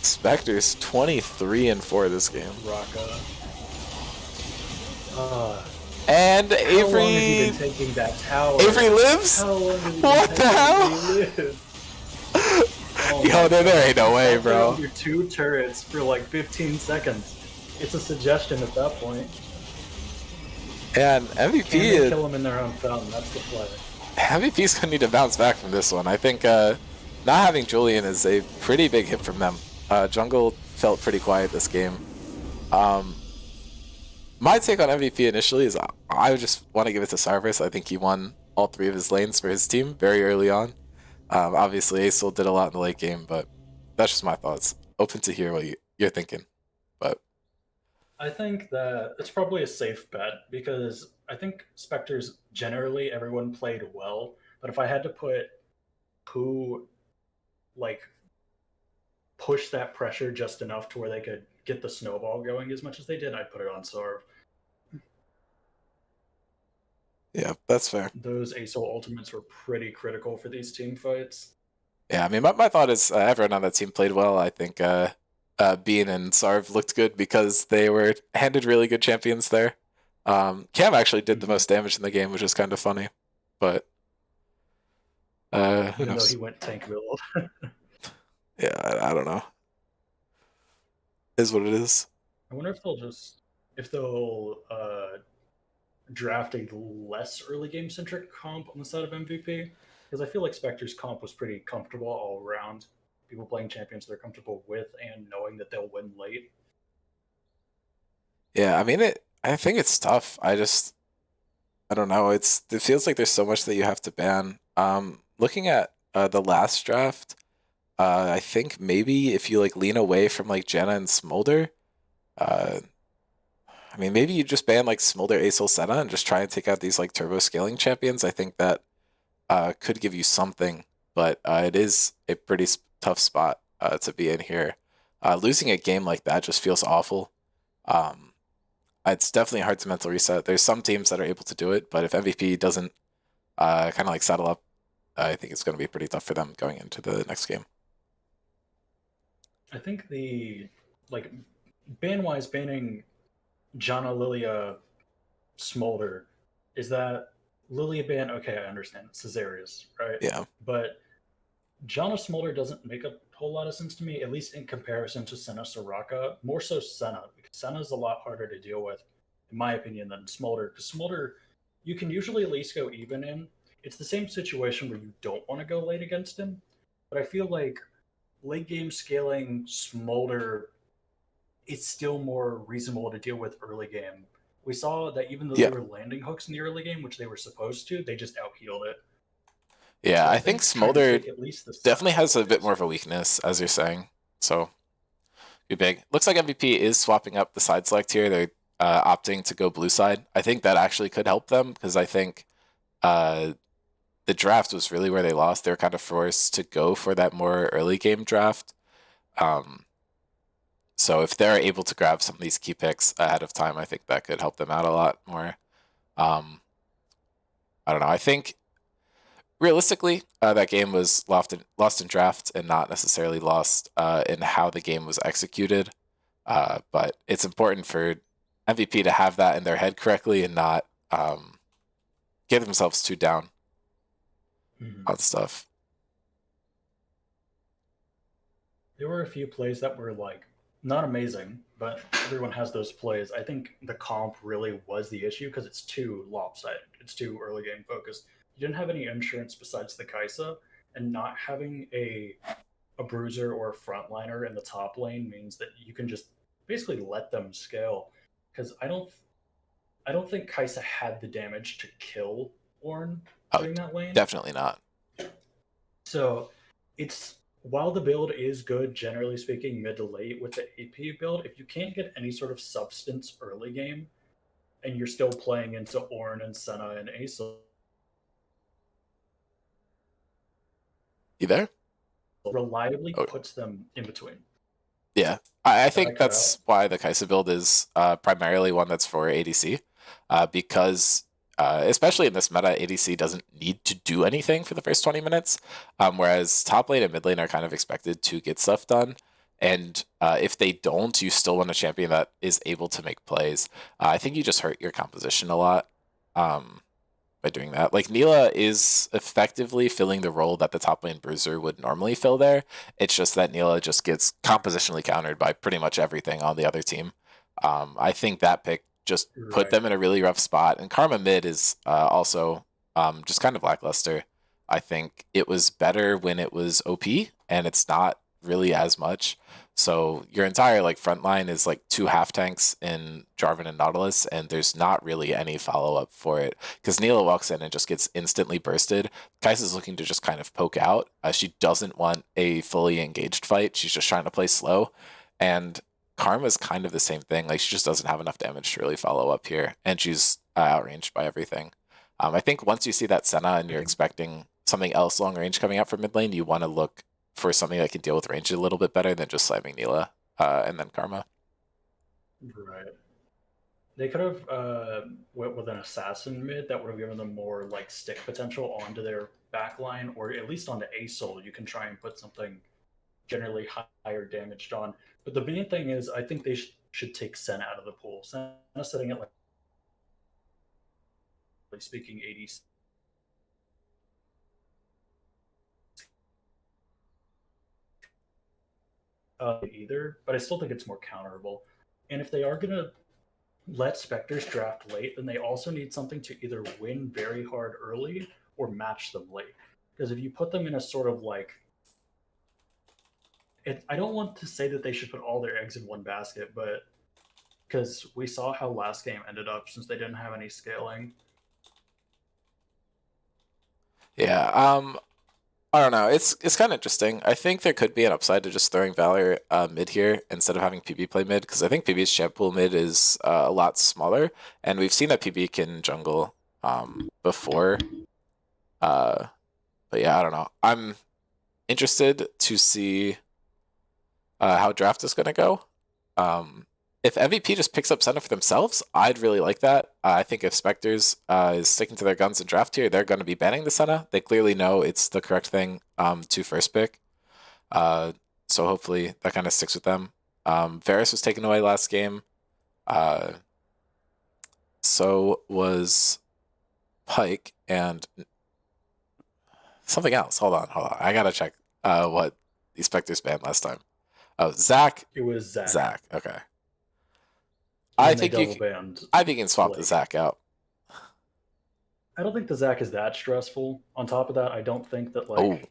Spectres 23-4 this game. Raka. And How long has he been Avery taking that tower? Avery lives? How long has he been What the taking hell? Avery lives? Oh Yo, my there god. ain't He no way, sat there bro. under 2 turrets for like 15 seconds. It's a suggestion at that point. And Can they MVP kill him in their own fountain? That's the play. MVP's gonna need to bounce back from this one. I think not having Julian is a pretty big hit from them. Jungle felt pretty quiet this game. My take on MVP initially is I just want to give it to Cyrus. I think he won all 3 of his lanes for his team very early on. Obviously, Acel did a lot in the late game, but that's just my thoughts. Open to hear what you're thinking. But I think that it's probably a safe bet because I think Spectres generally everyone played well. But if I had to put who like push that pressure just enough to where they could get the snowball going as much as they did, I'd put it on Sarv. yeah, that's fair. Those ASOL ultimates were pretty critical for these team fights. Yeah, I mean, my thought is everyone on that team played well. I think Bean and Sarv looked good because they were handed really good champions there. Cam actually did the most damage in the game, which is kind of funny. But who Even though knows? he went tank build. Yeah, I don't know. Is what it is. I wonder if they'll draft a less early game centric comp on the side of MVP, because I feel like Spectre's comp was pretty comfortable all around. People playing champions they're comfortable with and knowing that they'll win late. Yeah, I mean I think it's tough. I don't know. It feels like there's so much that you have to ban. Looking at the last draft, I think maybe if you like lean away from like Janna and Smolder, I mean maybe you just ban like Smolder, Acel, Senna and just try and take out these like turbo scaling champions. I think that could give you something, but it is a pretty tough spot to be in here. Losing a game like that just feels awful. It's definitely hard to mental reset. There's some teams that are able to do it, but if MVP doesn't kind of like settle up, I think it's going to be pretty tough for them going into the next game. I think the like ban wise banning Jana Lilia Smolder, is that Lilia ban? Okay, I understand. Caesarius, right? Yeah. But Jana Smolder doesn't make a whole lot of sense to me, at least in comparison to Senna Soraka. More so Senna, because Senna is a lot harder to deal with, in my opinion, than Smolder. Because Smolder, you can usually at least go even in. It's the same situation where you don't want to go late against him, but I feel like late game scaling Smolder is still more reasonable to deal with early game. We saw that even though Yeah. they were landing hooks in the early game, which they were supposed to, they just out healed it. Yeah, So I think trying to Smolder take at least the definitely has a bit is more of a weakness, as you're saying. So be big. Looks like MVP is swapping up the side select here. They're opting to go blue side. I think that actually could help them because I think the draft was really where they lost. They were kind of forced to go for that more early game draft. So if they're able to grab some of these key picks ahead of time, I think that could help them out a lot more. I don't know. I think realistically, that game was lost in draft and not necessarily lost in how the game was executed. But it's important for MVP to have that in their head correctly and not get themselves too down on stuff. There were a few plays that were like not amazing, but everyone has those plays. I think the comp really was the issue because it's too lopsided. It's too early game focused. You didn't have any insurance besides the Kaisa, and not having a bruiser or a frontliner in the top lane means that you can just basically let them scale. Because I don't think Kaisa had the damage to kill Ornn Oh, during that lane. definitely not. So it's while the build is good, generally speaking, mid to late with the AP build, if you can't get any sort of substance early game and you're still playing into Ornn and Senna and Acel, You there? reliably Oh, puts them in between. yeah. I Did I think cut that's out? why the Kaisa build is primarily one that's for ADC, because especially in this meta, ADC doesn't need to do anything for the first 20 minutes, whereas top lane and mid lane are kind of expected to get stuff done. And if they don't, you still want a champion that is able to make plays. I think you just hurt your composition a lot by doing that. Like Neela is effectively filling the role that the top lane bruiser would normally fill there. It's just that Neela just gets compositionally countered by pretty much everything on the other team. I think that pick just put Right. them in a really rough spot. And Karma mid is also just kind of lackluster. I think it was better when it was OP, and it's not really as much. So your entire like front line is like 2 half tanks in Jarvan and Nautilus, and there's not really any follow up for it because Neela walks in and just gets instantly bursted. Kaisa's looking to just kind of poke out. She doesn't want a fully engaged fight. She's just trying to play slow, and Karma's kind of the same thing. Like she just doesn't have enough damage to really follow up here, and she's outranged by everything. I think once you see that Senna and you're expecting something else long range coming out from mid lane, you want to look for something that can deal with range a little bit better than just slamming Neela and then Karma. Right. They could have went with an assassin mid that would have given them more like stick potential onto their backline, or at least onto ASOL. You can try and put something generally higher damaged on. But the main thing is, I think they should take Sen out of the pool. Sen sitting at like speaking 80. Either, but I still think it's more counterable. And if they are going to let Spectres draft late, then they also need something to either win very hard early or match them late. Because if you put them in a sort of like, I don't want to say that they should put all their eggs in one basket, but because we saw how last game ended up since they didn't have any scaling. Yeah, I don't know. It's kind of interesting. I think there could be an upside to just throwing Valor mid here instead of having PB play mid, because I think PB's champ pool mid is a lot smaller, and we've seen that PB can jungle before. But yeah, I don't know. I'm interested to see how draft is going to go. If MVP just picks up Senna for themselves, I'd really like that. I think if Spectres is sticking to their guns in draft here, they're going to be banning the Senna. They clearly know it's the correct thing to first pick. So hopefully that kind of sticks with them. Varus was taken away last game. So was Pike and something else. Hold on. I got to check what the Spectres banned last time. Oh, Zach. It was Zach. Zach. Okay. I think you can swap the Zach out. I don't think the Zach is that stressful. On top of that, I don't think that like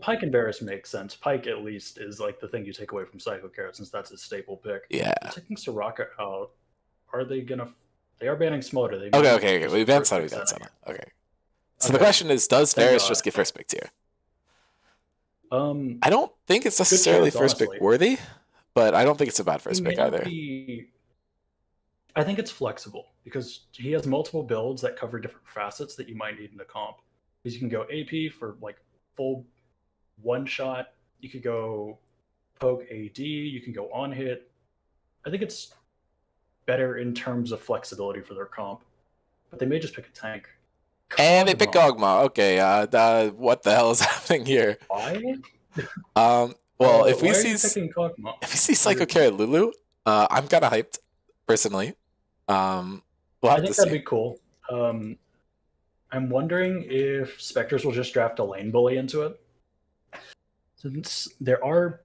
Pike and Varus makes sense. Pike at least is like the thing you take away from Psycho Carrot since that's his staple pick. Yeah. But taking Soraka out, are they gonna? They are banning Smolder. They okay. We banned Senna. Okay. So the question is, does Varus just get first picked here? I don't think it's necessarily first pick worthy, but I don't think it's a bad first pick either. I think it's flexible because he has multiple builds that cover different facets that you might need in a comp. Because you can go AP for like full one shot. You could go poke AD. You can go on hit. I think it's better in terms of flexibility for their comp. But they may just pick a tank. And they pick Kog'Maw. Okay, what the hell is happening here? Why? Well, if we see Psycho Carrot Lulu, I'm kind of hyped personally. We'll I think that'd be cool. I'm wondering if Spectres will just draft a lane bully into it. Since there are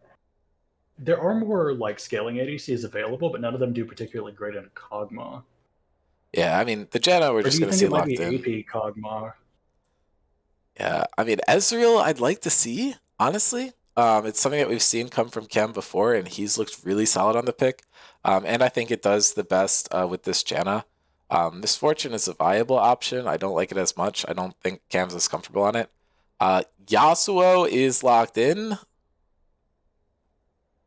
more like scaling ADCs available, but none of them do particularly great in Kog'Maw. Yeah, I mean the Janna we're just gonna see locked in. AP Kog'Maw. Yeah, I mean Ezreal I'd like to see, honestly. It's something that we've seen come from Cam before, and he's looked really solid on the pick. And I think it does the best with this Janna. Misfortune is a viable option. I don't like it as much. I don't think Cam's as comfortable on it. Yasuo is locked in.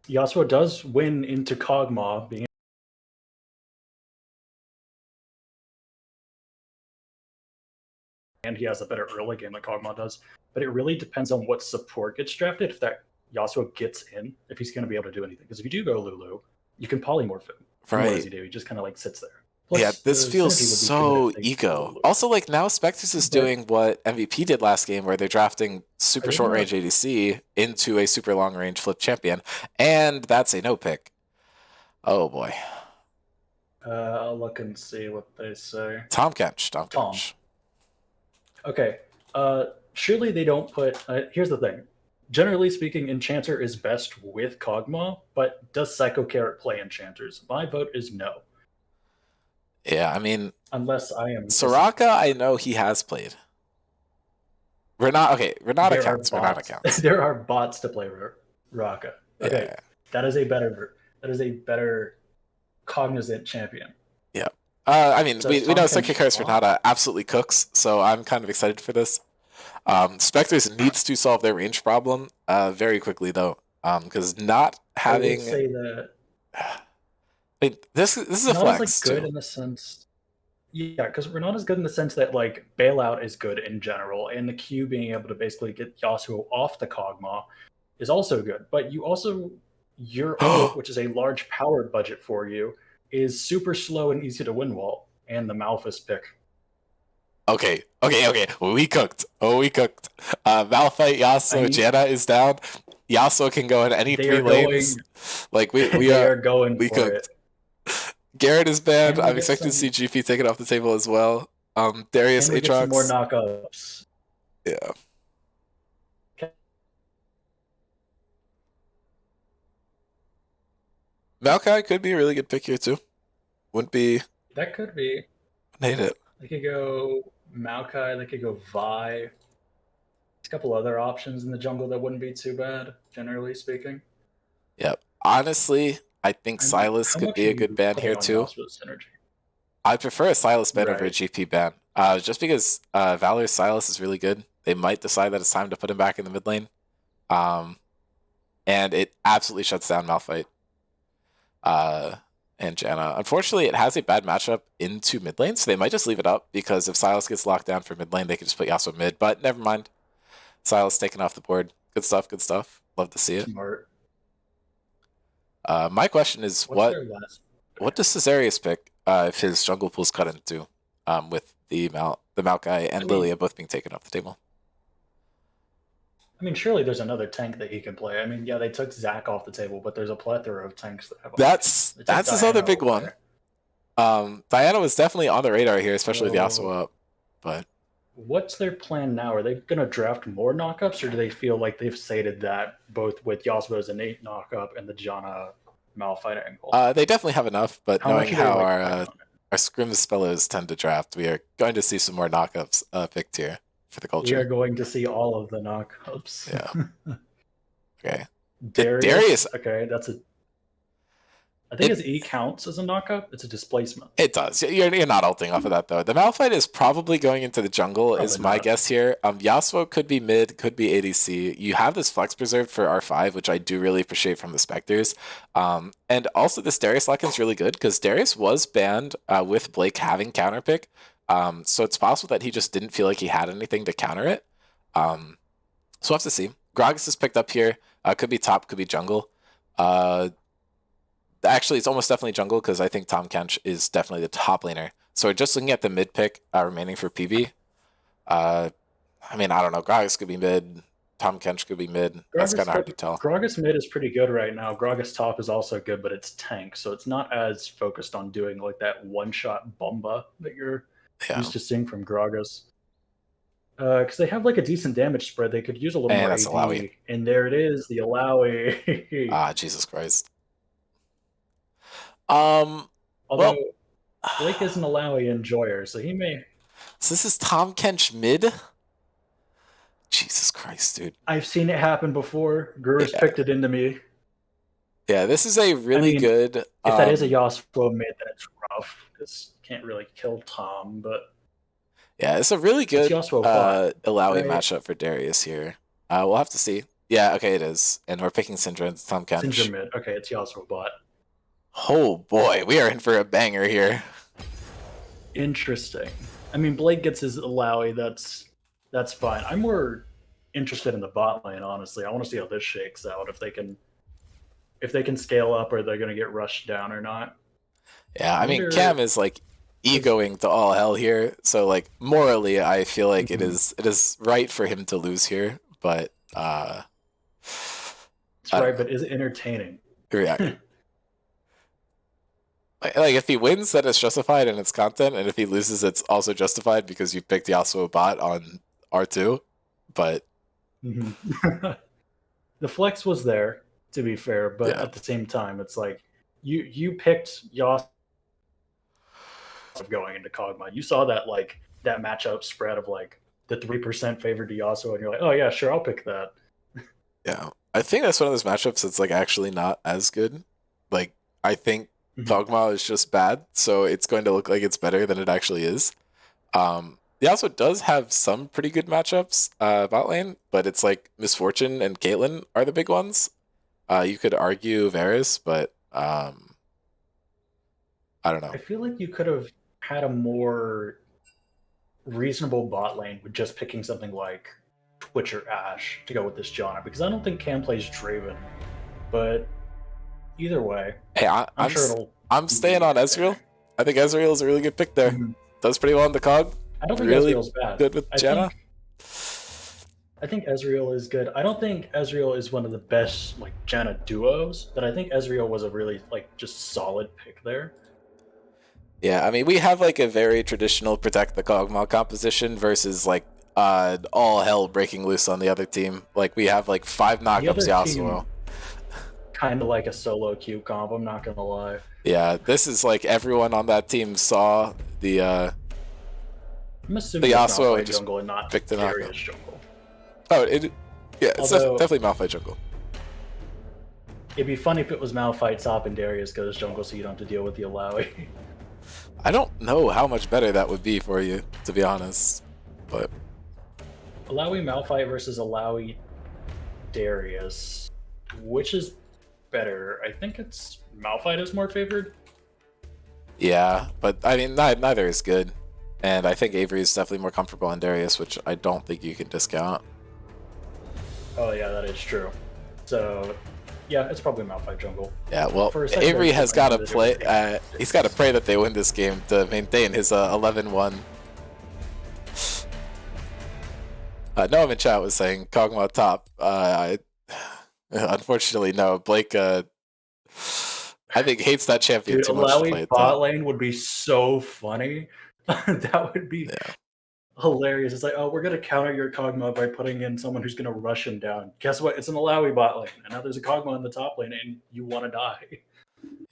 Yasuo does win into Kog'Maw, being and he has a better early game like Kog'Maw does. But it really depends on what support gets drafted. If that Yasuo gets in, if he's going to be able to do anything. Because if you do go Lulu, you can polymorph him. Right. What does he do? He just kind of like sits there. Yeah, Plus, this the feels synergy would be too good so if they ego. flew. Also, like now Spectres is But doing what MVP did last game, where they're drafting are super they short gonna? range ADC into a super long range flip champion, and that's a no pick. Oh boy, I'll look and see what they say. Tom Kench, Tom Tom. Kench. Okay. Surely they don't put. Here's the thing. Generally speaking, Enchanter is best with Kog'Maw, but does Psycho Carrot play Enchanters? My vote is no, Yeah, I mean unless I am missing Soraka. I something. know he has played. Renata, okay, Renata There are counts. Renata bots. counts. There are bots to play Raka. Okay, Yeah, that is a better. That is a better cognizant champion. yeah. I mean, So we it's we know Tom Psychic Kench Curse bot. Renata absolutely cooks, so I'm kind of excited for this. Spectres needs to solve their range problem very quickly though, because not I would having say that I mean, this is a Renata's like flex good too. in the sense. Yeah, because Renata's good in the sense that like bailout is good in general, and the Q being able to basically get Yasuo off the Kog'Maw is also good. But you also your ult, which is a large power budget for you, is super slow and easy to win wall, and the Malphus pick. Okay. We cooked. Oh, we cooked. Malphite, I Yasuo, mean, Janna is down. Yasuo can go in any they three are lanes. going, Like we they are are going we for cooked. it, Garrett is banned. and we I'm get expecting to see some, GP taken off the table as well. Darius and we get some more Aatrox. knockups. Yeah. Maokai could be a really good pick here too. Wouldn't be That could be. hate it. They could go Maokai. They could go Vi. There's a couple other options in the jungle that wouldn't be too bad, generally speaking. Yep. Honestly, I think I mean, Silas how could much be are a good you ban here putting on too. Yasuo's synergy? I prefer a Silas ban over a Right. GP ban. Just because Valor's Silas is really good. They might decide that it's time to put him back in the mid lane. And it absolutely shuts down Malphite and Janna. Unfortunately, it has a bad matchup into mid lane, so they might just leave it up because if Silas gets locked down for mid lane, they can just put Yasuo mid. But never mind. Silas taken off the board. Good stuff, good stuff. Love to see it. Smart. My question is, What's their last? what does Caesarius pick if his jungle pool's cut into with the Maokai and I mean, Lilia both being taken off the table? I mean, surely there's another tank that he can play. I mean, yeah, they took Zac off the table, but there's a plethora of tanks that have options. They took That's his other Diana big away. one. Diana was definitely on the radar here, especially with So, Yasuo up. But what's their plan now? Are they going to draft more knockups, or do they feel like they've sated that both with Yasuo's innate knockup and the Janna Malphite angle? they definitely have enough. But How much knowing are they how like planning on it? our Scrims spellers tend to draft, we are going to see some more knockups picked here for the We are culture. going to see all of the knockups. Yeah. Okay. Darius. Okay, that's a. I think It his E counts as a knockup. It's a displacement. It does. You're not ulting off of that though. The Malphite is probably going into the jungle, Probably is my not. guess here. Yasuo could be mid, could be ADC. You have this flex preserved for R5, which I do really appreciate from the Spectres. And also this Darius lock is really good because Darius was banned with Blake having counter pick. So it's possible that he just didn't feel like he had anything to counter it. So we'll have to see. Gragas is picked up here. Could be top, could be jungle. Actually, it's almost definitely jungle because I think Tom Kench is definitely the top laner. So we're just looking at the mid pick remaining for PV. I mean, I don't know. Gragas could be mid. Tom Kench could be mid. That's kind of hard to tell. Gragas mid is pretty good right now. Gragas top is also good, but it's tank, so it's not as focused on doing like that one-shot bomba that you're used to seeing from Gragas. Because they have like a decent damage spread, they could use a little more that's AD. Alawi. And there it is, the Alawi. Jesus Christ. Although well, Blake is an Alawi enjoyer, so he may. So this is Tom Kench mid. Jesus Christ, dude. I've seen it happen before. Grewers picked it into me. Yeah, this is a really good. If that is a Yasuo mid, then it's rough. This can't really kill Tom, but yeah, it's a really good Alawi right? matchup for Darius here. We'll have to see. Yeah, okay, it is, and we're picking Syndra and Tom Kench. Syndra mid. Okay, it's Yasuo bot. Oh boy, we are in for a banger here. Interesting. I mean, Blake gets his Alawi. That's fine. I'm more interested in the bot lane, honestly. I want to see how this shakes out. If they can scale up, or they're going to get rushed down or not. Yeah, I mean, Cam is like egoing to all hell here. So like morally, I feel like Mhm. it is right for him to lose here, but It's I don't right, know. but is it entertaining? Yeah. Like if he wins, then it's justified and it's content, and if he loses, it's also justified because you picked Yasuo bot on R2. But Mhm. The flex was there, to be fair, but yeah, at the same time, it's like you picked Yasuo going into Kog'Maw. You saw that like that matchup spread of like the 3% favored to Yasuo, and you're like, oh yeah, sure, I'll pick that. yeah. I think that's one of those matchups that's like actually not as good. Like I think Mhm. Kog'Maw is just bad, so it's going to look like it's better than it actually is. He also does have some pretty good matchups, bot lane, but it's like Misfortune and Caitlyn are the big ones. You could argue Varus, but I don't I know. feel like you could have had a more reasonable bot lane with just picking something like Twitch or Ash to go with this genre because I don't think Cam plays Draven, but either way, Hey, I'm sure it'll I'm staying be on Ezreal. entertaining. I think Ezreal is a really good pick there. Mhm. Does pretty well in the cog. I don't think Really Ezreal's bad. good with I Janna. think I think Ezreal is good. I don't think Ezreal is one of the best like Janna duos, but I think Ezreal was a really like just solid pick there. Yeah, I mean we have like a very traditional protect the Kog'Maw composition versus like all hell breaking loose on the other team. Like we have like 5 The knockups other Yasuo. team kind of like a solo queue comp. I'm not gonna lie. Yeah, this is like everyone on that team saw I'm the assuming it's Yasuo and Malphite just jungle and not picked the knockup. Darius jungle. Oh, it yeah, it's Although definitely Malphite jungle. it'd be funny if it was Malphite top and Darius goes jungle, so you don't have to deal with the Alawi. I don't know how much better that would be for you, to be honest. But Alawi Malphite versus Alawi Darius. Which is better? I think it's Malphite is more favored. yeah, but I mean neither is good. And I think Avery is definitely more comfortable on Darius, which I don't think you can discount. Oh yeah, that is true. So yeah, it's probably Malphite jungle. Yeah, well, For a secondary Avery team, has I got know to the play. difference between He's got to Darius. pray that they win this game to maintain his 11-1. Noam in chat was saying Kog'Maw top. Unfortunately, no. Blake, I think hates that champion Dude, too much to play Alawi it top. bot lane would be so funny. That would be Yeah, hilarious. It's like, oh, we're gonna counter your Kog'Maw by putting in someone who's gonna rush him down. Guess what? It's an Alawi bot lane, and now there's a Kog'Maw in the top lane, and you want to die.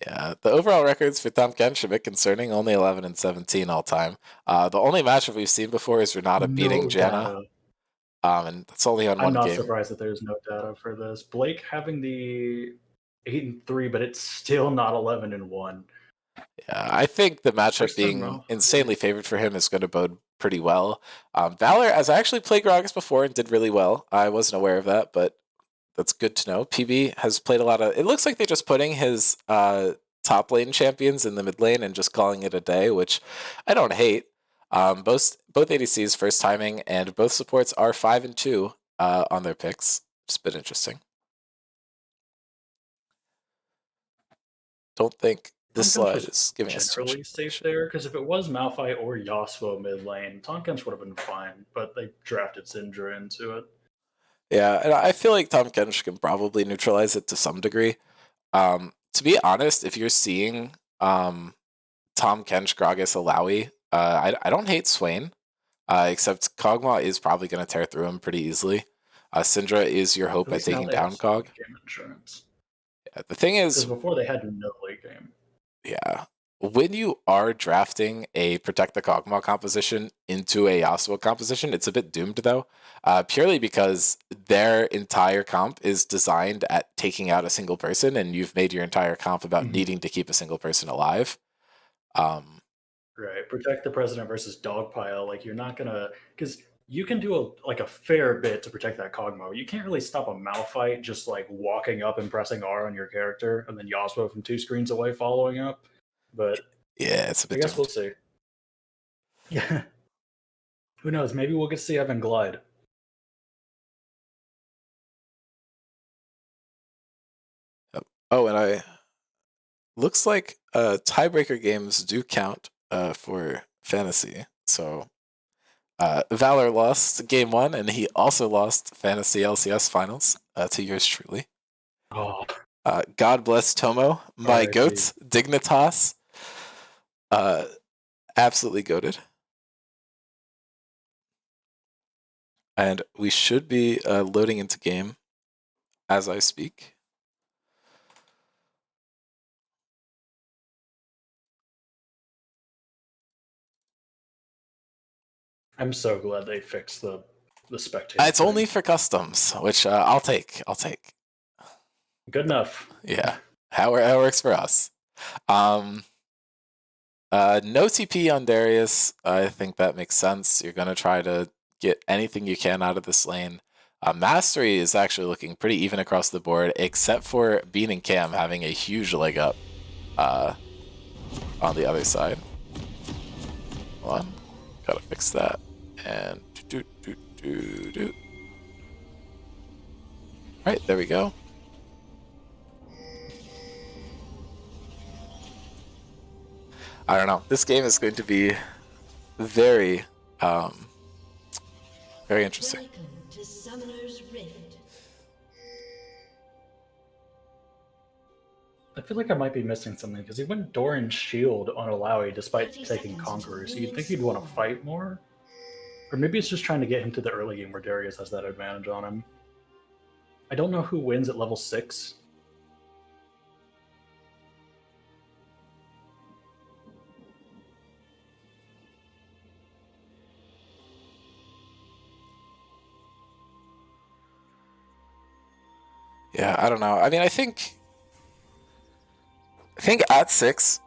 yeah. The overall records for Tom Kench a bit concerning. Only 11 and 17 all time. The only matchup we've seen before is Renata beating No Janna. data. And that's only on I'm one not game. surprised that there's no data for this. Blake having the 8-3, but it's still not 11-1. Yeah, I think the matchup First time being Malphite. insanely favored for him is going to bode pretty well. Valor, as I actually played Gragas before and did really well. I wasn't aware of that, but that's good to know. PB has played a lot of. It looks like they're just putting his top lane champions in the mid lane and just calling it a day, which I don't hate. Both ADCs first timing and both supports are 5-2 on their picks. It's a bit interesting. Don't think this Tonkin's slide was is giving us too much generally safe information. there because if it was Malphite or Yasuo mid lane, Tonkin's would have been fine, but they drafted Syndra into it. Yeah, and I feel like Tom Kench can probably neutralize it to some degree. To be honest, if you're seeing Tom Kench, Gragas, Alawi, I don't hate Swain, except Kog'Maw is probably going to tear through him pretty easily. Syndra is your hope At at least now taking they have down some Kog. late game insurance. Yeah, the thing Because is, before they had no late game. yeah, when you are drafting a Protect the Kog'Maw composition into a Yasuo composition, it's a bit doomed though, purely because their entire comp is designed at taking out a single person, and you've made your entire comp about Mhm. needing to keep a single person alive. Right. Protect the president versus dogpile. Like you're not gonna because you can do a fair bit to protect that Kog'Maw. You can't really stop a Malphite just like walking up and pressing R on your character, and then Yasuo from 2 screens away following up. But Yeah, it's a I bit guess we'll doomed. see. Yeah. Who knows? Maybe we'll get to see Evan glide. Yep. Oh, and I looks like tiebreaker games do count for Fantasy. So Valor lost game 1, and he also lost Fantasy LCS Finals to yours truly. Oh, God bless Tomo, my R.I.P. goats, Dignitas. Absolutely goated. And we should be loading into game as I speak. I'm so glad they fixed the spectator. It's only for customs, which I'll take. Good enough. Yeah, how it works for us. No TP on Darius. I think that makes sense. You're gonna try to get anything you can out of this lane. Mastery is actually looking pretty even across the board, except for Bean and Cam having a huge leg up on the other side. Hold on, gotta fix that. And Right, there we go. I don't know. This game is going to be very, very interesting. Welcome to Summoner's Rift. I feel like I might be missing something because he went Doran's Shield on Alawi despite taking Conqueror, so you'd think he'd want to fight more? Or maybe it's just trying to get him to the early game where Darius has that advantage on him. I don't know who wins at level 6. Yeah, I don't know. I mean, I think at 6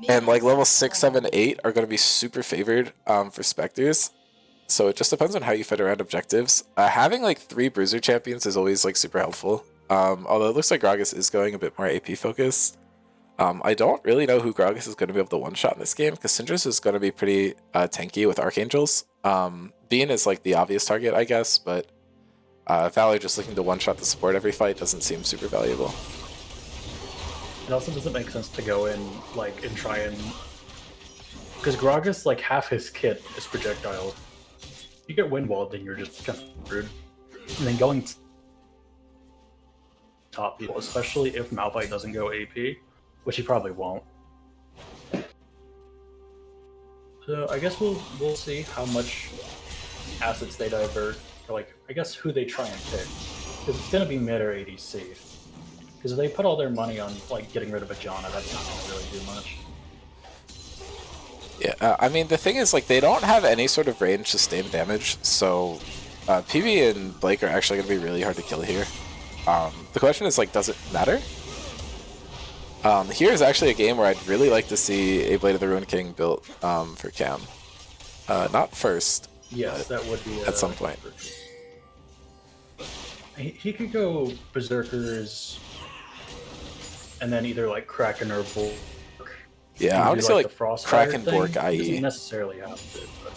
and like level 6, 7, 8 are going to be super favored for Spectres. So it just depends on how you fit around objectives. Having like 3 Bruiser champions is always like super helpful. Although it looks like Gragas is going a bit more AP focused. I don't really know who Gragas is going to be able to one-shot in this game, because Syndra's is going to be pretty tanky with Archangels. Bean is like the obvious target, I guess, but Valor just looking to one-shot the support every fight doesn't seem super valuable. It also doesn't make sense to go in like and try and, because Gragas, like half his kit is projectile. You get wind walled, then you're just kind of rude. And then going top people, especially if Malphite doesn't go AP, which he probably won't. So I guess we'll see how much assets they divert, or like I guess who they try and pick, because it's gonna be mid or ADC. Because if they put all their money on like getting rid of a Janna, that's not gonna really do much. Yeah, I mean, the thing is, like, they don't have any sort of range sustained damage, so PB and Blake are actually going to be really hard to kill here. The question is, like, does it matter? Here is actually a game where I'd really like to see a Blade of the Ruined King built for Cam. Not first. Yes, that would be at some point. He could go Berserkers, and then either like Kraken or Bull. Yeah, I would say like the Kraken, Bork, IE. Doesn't necessarily have to, but...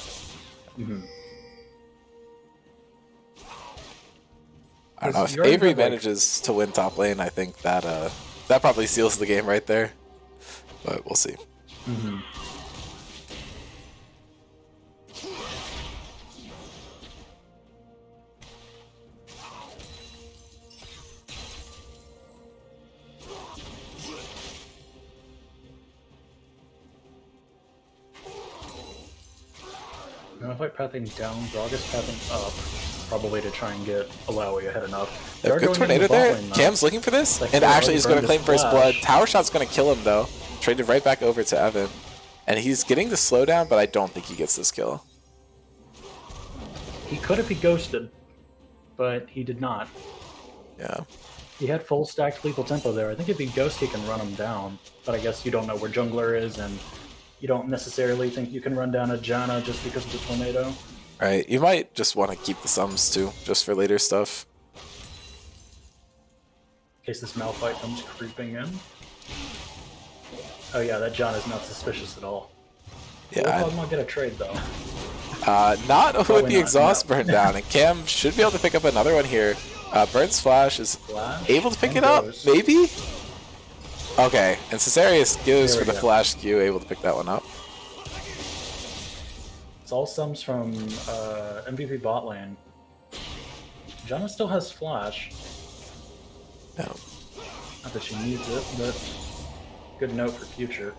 I don't know, if Avery manages to win top lane, I think that that probably seals the game right there. But we'll see. Malphite pathing down, Gragas pathing up, probably to try and get Alawi ahead enough. They have good tornado there. Cam's looking for this, and actually he's going to claim first blood. Tower Shot's going to kill him though. Traded right back over to Evan, and he's getting the slowdown, but I don't think he gets this kill. He could if he ghosted, but he did not. Yeah. He had full stacked lethal tempo there. I think if he ghosts, he can run him down, but I guess you don't know where jungler is, and you don't necessarily think you can run down a Janna just because of the tornado. Right, you might just want to keep the sums too, just for later stuff. In case this Malphite comes creeping in. Oh yeah, that Janna's not suspicious at all. Yeah, I'll not get a trade though. Not with the exhaust burn down, and Cam should be able to pick up another one here. Burns Flash is able to pick it up, maybe? Okay, and Cesarius goes for the flash Q, able to pick that one up. It's all sums from MVP bot lane. Janna still has flash. No. Not that she needs it, but good note for future.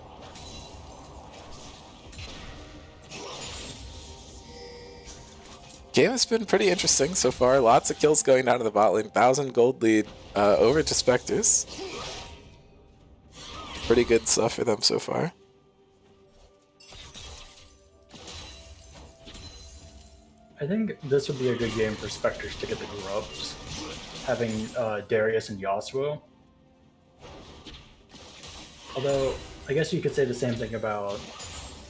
Game has been pretty interesting so far. Lots of kills going down to the bot lane. 1,000 gold lead over to Spectres. Pretty good stuff for them so far. I think this would be a good game for Spectres to get the grubs, having Darius and Yasuo. Although, I guess you could say the same thing about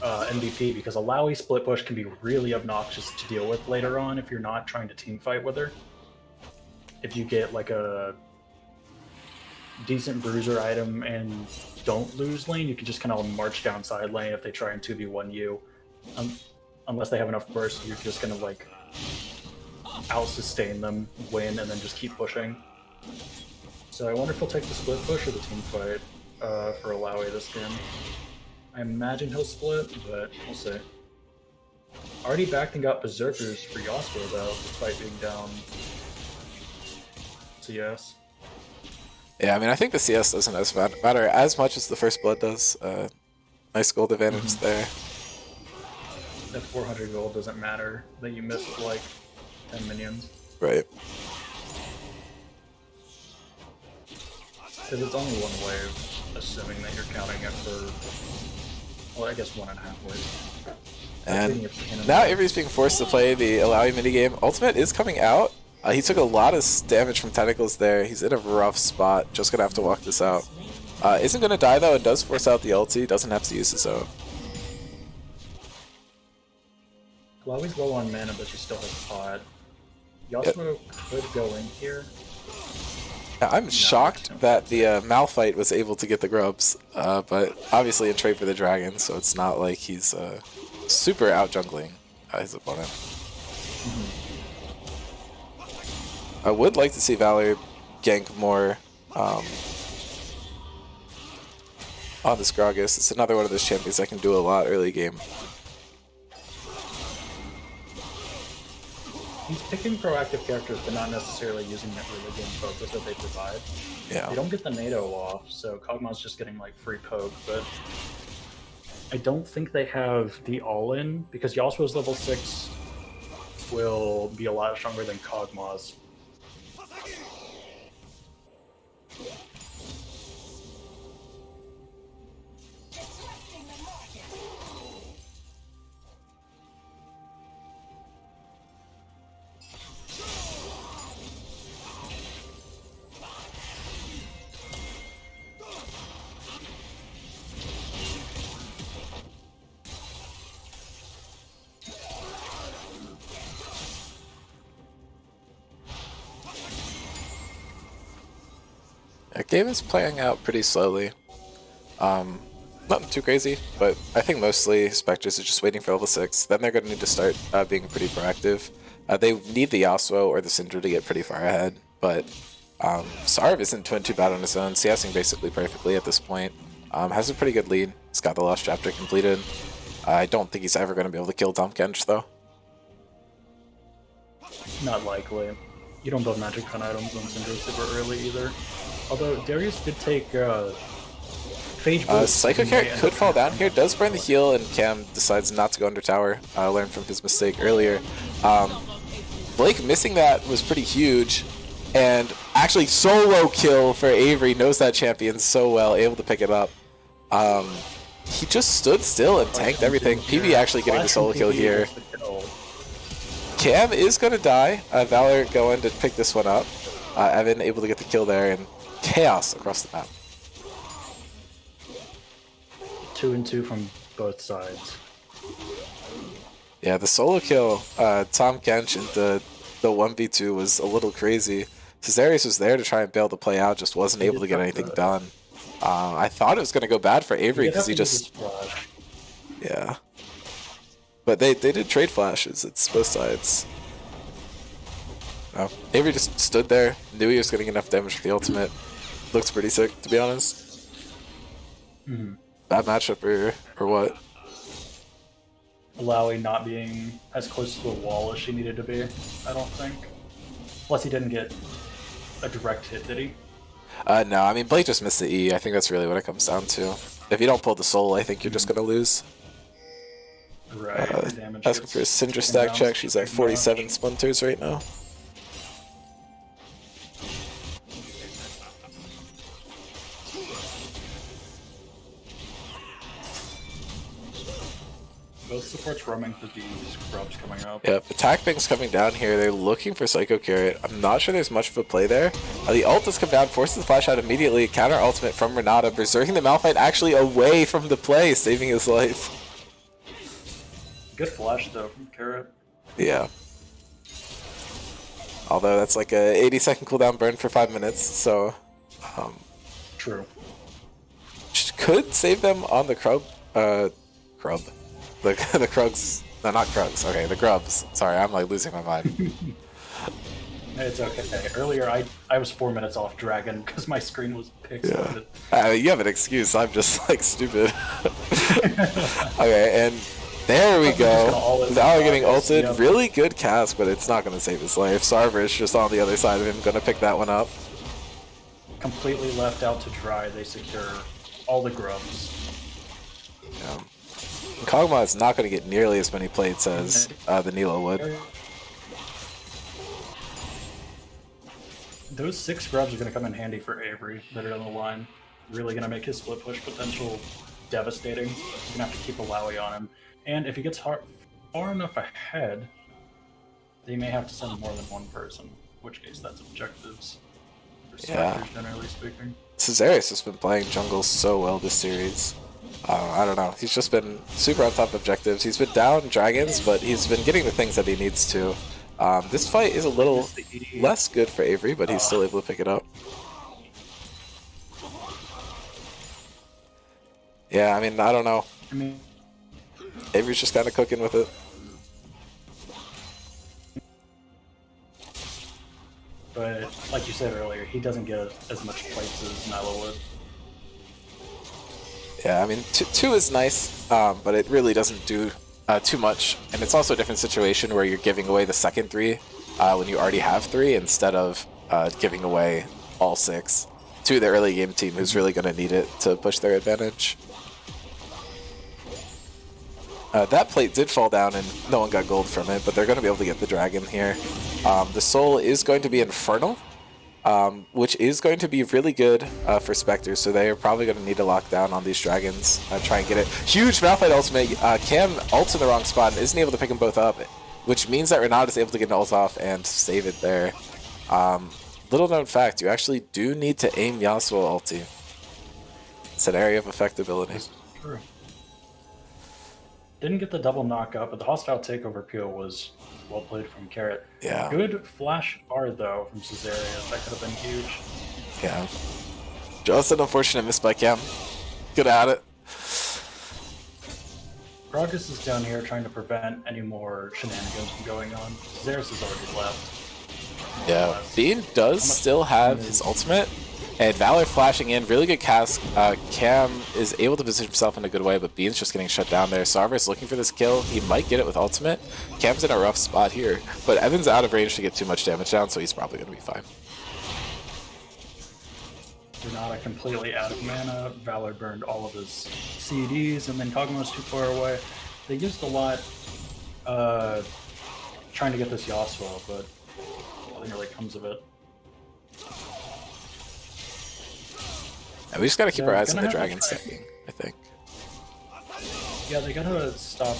MVP, because a Lowy split push can be really obnoxious to deal with later on if you're not trying to team fight with her. If you get like a decent bruiser item and don't lose lane, you can just kind of march down side lane if they try and 2v1 you. Unless they have enough burst, you're just gonna like out-sustain them, win, and then just keep pushing. So I wonder if he'll take the split push or the team fight for Alawi this game. I imagine he'll split, but we'll see. Already backed and got Berserkers for Yasuo though, despite being down CS. Yeah, I mean, I think the CS doesn't matter as much as the first blood does. Nice gold advantage there. That 400 gold doesn't matter, that you missed like 10 minions. Right. Because it's only one wave, assuming that you're counting it for, well, I guess 1.5 waves. And now Avery's being forced to play the Alawi minigame. Ultimate is coming out. He took a lot of damage from tentacles there. He's in a rough spot. Just gonna have to walk this out. Isn't gonna die though. It does force out the ulti. Doesn't have to use his own. Alawi's low on mana, but she still has pod. Yasuo could go in here. Yeah, I'm shocked that the Malphite was able to get the grubs, but obviously in trade for the dragon, so it's not like he's super out jungling his opponent. I would like to see Valor gank more on this Gragas. It's another one of those champions that can do a lot early game. He's picking proactive characters, but not necessarily using that early game focus that they provide. Yeah. They don't get the NATO off, so Kog'Maw's just getting like free poke, but I don't think they have the all-in, because Yasuo's level 6 will be a lot stronger than Kog'Maw's. That game is playing out pretty slowly. Nothing too crazy, but I think mostly Spectres are just waiting for level 6. Then they're going to need to start being pretty proactive. They need the Yasuo or the Syndra to get pretty far ahead, but Sarv isn't doing too bad on his own, CSing basically perfectly at this point. Has a pretty good lead. He's got the last chapter completed. I don't think he's ever going to be able to kill Tahm Kench though. Not likely. You don't build magic gun items on Syndra super early either. Although Darius did take Phage Boost. Psycho Carrot could fall down here, does burn the heal, and Cam decides not to go under tower. Learned from his mistake earlier. Blake missing that was pretty huge, and actually solo kill for Avery. Knows that champion so well, able to pick it up. He just stood still and tanked everything. PB actually getting the solo kill here. Cam is going to die. Valor going to pick this one up. Evan able to get the kill there, and chaos across the map. 2 and 2 from both sides. Yeah, the solo kill, Tahm Kench into the 1v2 was a little crazy. Cesarius was there to try and bail the play out, just wasn't able to get anything done. I thought it was going to go bad for Avery because he just... Yeah. But they did trade flashes, it's both sides. No. Avery just stood there, knew he was getting enough damage for the ultimate. Looks pretty sick, to be honest. Bad matchup or what? Alawi not being as close to the wall as she needed to be, I don't think. Plus, he didn't get a direct hit, did he? No, I mean, Blake just missed the E. I think that's really what it comes down to. If you don't pull the soul, I think you're just going to lose. Right. Damage Asking for a Cinder stack check. She's at 47 splinters right now. Both supports roaming through these grubs coming up. Yep, attack bang's coming down here. They're looking for Psycho Carrot. I'm not sure there's much of a play there. The ult does come down, forces the flash out immediately. Counter ultimate from Renata, berserking the Malphite actually away from the play, saving his life. Good flash though from Carrot. Yeah. Although that's like a 80-second cooldown burn for 5 minutes, so True. could save them on the Krub. The Krugs. No, not Krugs. Okay, the Grubs. Sorry, I'm like losing my mind. It's okay. Earlier, I was 4 minutes off Dragon because my screen was pixelated. Yeah. You have an excuse. I'm just like stupid. Okay, and there we go. Valor getting ulted. Yep. Really good cast, but it's not going to save his life. Sarver's just on the other side of him, going to pick that one up. Completely left out to dry. They secure all the grubs. Yeah. Kog'Maw is not going to get nearly as many plates as the Nilo would. Those 6 grubs are going to come in handy for Avery that are on the line. Really going to make his split push potential devastating. You're going to have to keep a Lowy on him. And if he gets far enough ahead, they may have to send more than one person, in which case that's objectives. For Spectres, generally speaking. Caesarius has been playing jungle so well this series. I don't know. He's just been super on top of objectives. He's been down dragons, but he's been getting the things that he needs to. This fight is a little less good for Avery, but he's still able to pick it up. Yeah, I mean, I don't know. Avery's just kind of cooking with it. But, like you said earlier, he doesn't get as much plates as Nilo would. Yeah, I mean, 2 is nice, but it really doesn't do too much. And it's also a different situation where you're giving away the second 3 when you already have 3 instead of giving away all 6 to the early game team who's really going to need it to push their advantage. That plate did fall down and no one got gold from it, but they're going to be able to get the dragon here. The soul is going to be infernal, which is going to be really good for Spectres, so they are probably going to need to lock down on these dragons, try and get it. Huge Malphite ultimate. Cam ults in the wrong spot and isn't able to pick them both up, which means that Renata is able to get an ult off and save it there. Little known fact, you actually do need to aim Yasuo ulti. It's an area of effectability. True. Didn't get the double knockout, but the hostile takeover PO was well played from Carrot. Yeah. Good flash R though from Caesarius. That could have been huge. Yeah. Just an unfortunate miss by Cam. Good at it. Gragas is down here trying to prevent any more shenanigans from going on. Caesarius is already left. Yeah. Bean does still have his ultimate. And Valor flashing in, really good cast. Cam is able to position himself in a good way, but Bean's just getting shut down there. Sarver's looking for this kill. He might get it with ultimate. Cam's in a rough spot here, but Evan's out of range to get too much damage down, so he's probably going to be fine. Renata completely out of mana. Valor burned all of his CDs, and then Kog'Maw's too far away. They used a lot trying to get this Yasuo, but nothing really comes of it. And we just got to keep our eyes on the dragon stacking, I think. Yeah, they gotta stop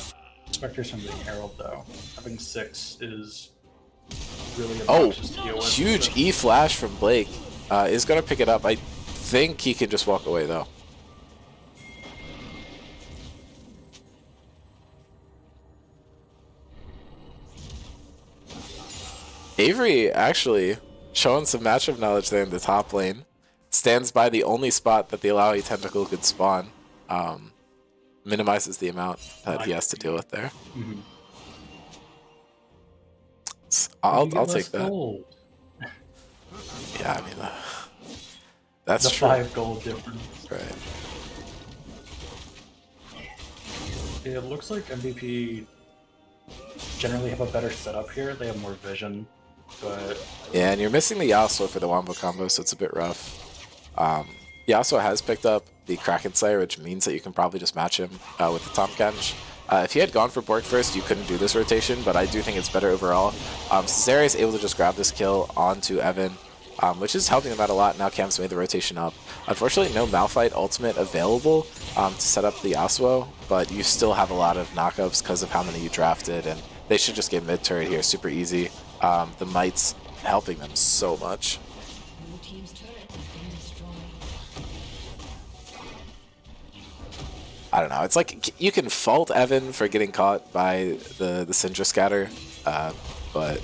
Spectres from being Herald, though. Having 6 is really obnoxious to deal with. Huge E flash from Blake is going to pick it up. I think he can just walk away, though. Avery actually showing some matchup knowledge there in the top lane. Stands by the only spot that the Alawi tentacle could spawn. Minimizes the amount that he has to deal with there. Mm-hmm. So I'll take that. Gold. Yeah, I mean, that's the true. 5 gold difference. Right. It looks like MVP generally have a better setup here. They have more vision, but Yeah, and you're missing the Yasuo for the Wombo combo, so it's a bit rough. Yasuo has picked up the Kraken Slayer, which means that you can probably just match him with the Tahm Kench. If he had gone for Bork first, you couldn't do this rotation, but I do think it's better overall. Cesario is able to just grab this kill onto Evan, which is helping him out a lot. Now Cam's made the rotation up. Unfortunately, no Malphite ultimate available to set up the Yasuo, but you still have a lot of knockups because of how many you drafted, and they should just get mid-turret here super easy. The Might's helping them so much. Blue team's turret has been destroyed. I don't know. It's like you can fault Evan for getting caught by the Syndra scatter, but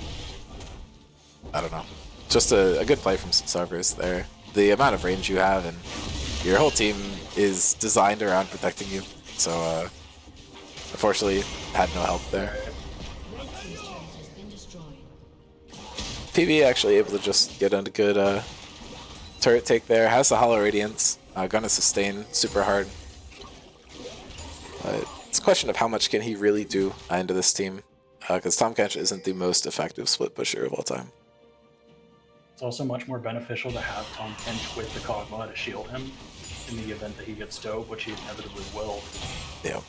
I don't know. Just a good play from Cerberus there. The amount of range you have and your whole team is designed around protecting you. So unfortunately, had no help there. Red team's turret has been destroyed. PB actually able to just get on a good turret take there. Has the Hollow Radiance. Gonna sustain super hard. It's a question of how much can he really do into this team, because Tahm Kench isn't the most effective split pusher of all time. it's also much more beneficial to have Tahm Kench with the Kog'Maw to shield him in the event that he gets dove, which he inevitably will. Yeah.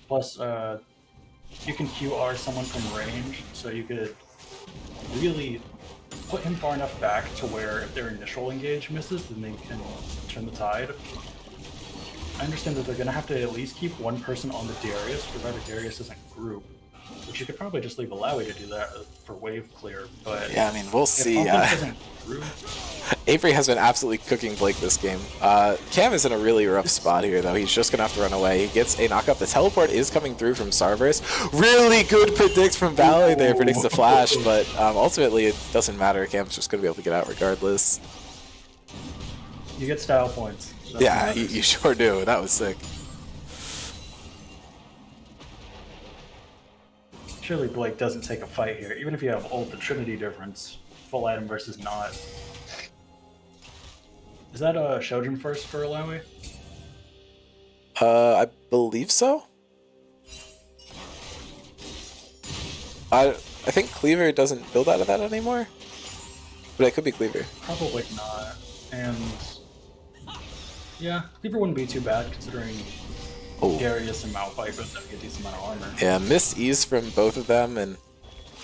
Plus, you can QR someone from range, so you could really put him far enough back to where if their initial engage misses, then they can turn the tide. I understand that they're going to have to at least keep one person on the Darius, provided Darius isn't group, which you could probably just leave Alawi to do that for wave clear, but Yeah, I mean, we'll see. if isn't group, Avery has been absolutely cooking Blake this game. Cam is in a really rough spot here, though. He's just going to have to run away. He gets a knockup. The teleport is coming through from Cerberus. Really good predict from Valley there. Predicts the flash, but ultimately it doesn't matter. Cam's just going to be able to get out regardless. you get style points. That's Yeah, what you matters. sure do. That was sick. Surely Blake doesn't take a fight here, even if you have ult the Trinity difference, full item versus not. Is that a Shojin first for Alawi? I believe so. I think Cleaver doesn't build out of that anymore, but it could be Cleaver. Probably not. And yeah, Cleaver wouldn't be too bad considering Oh. Darius and Malphite both have a decent amount of armor. Yeah, missed ease from both of them, and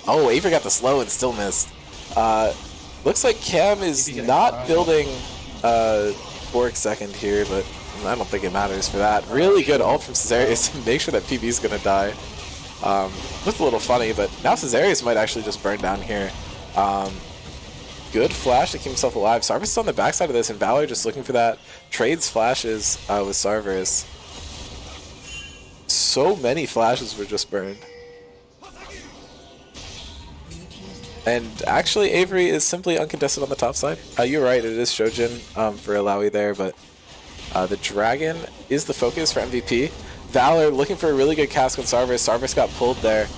oh, Avery got the slow and still missed. Looks like Cam is not building Bork second here, but I don't think it matters for that. Really good ult from Caesarius to make sure that PB's gonna die. Looks a little funny, but now Caesarius might actually just burn down here. Good flash to keep himself alive. Sarvis is on the backside of this, and Valor just looking for that. Trades flashes with Sarvis. So many flashes were just burned. And actually, Avery is simply uncontested on the top side. You're right, it is Shojin for Alawi there, but the Dragon is the focus for MVP. Valor looking for a really good cast on Sarvis. Sarvis got pulled there.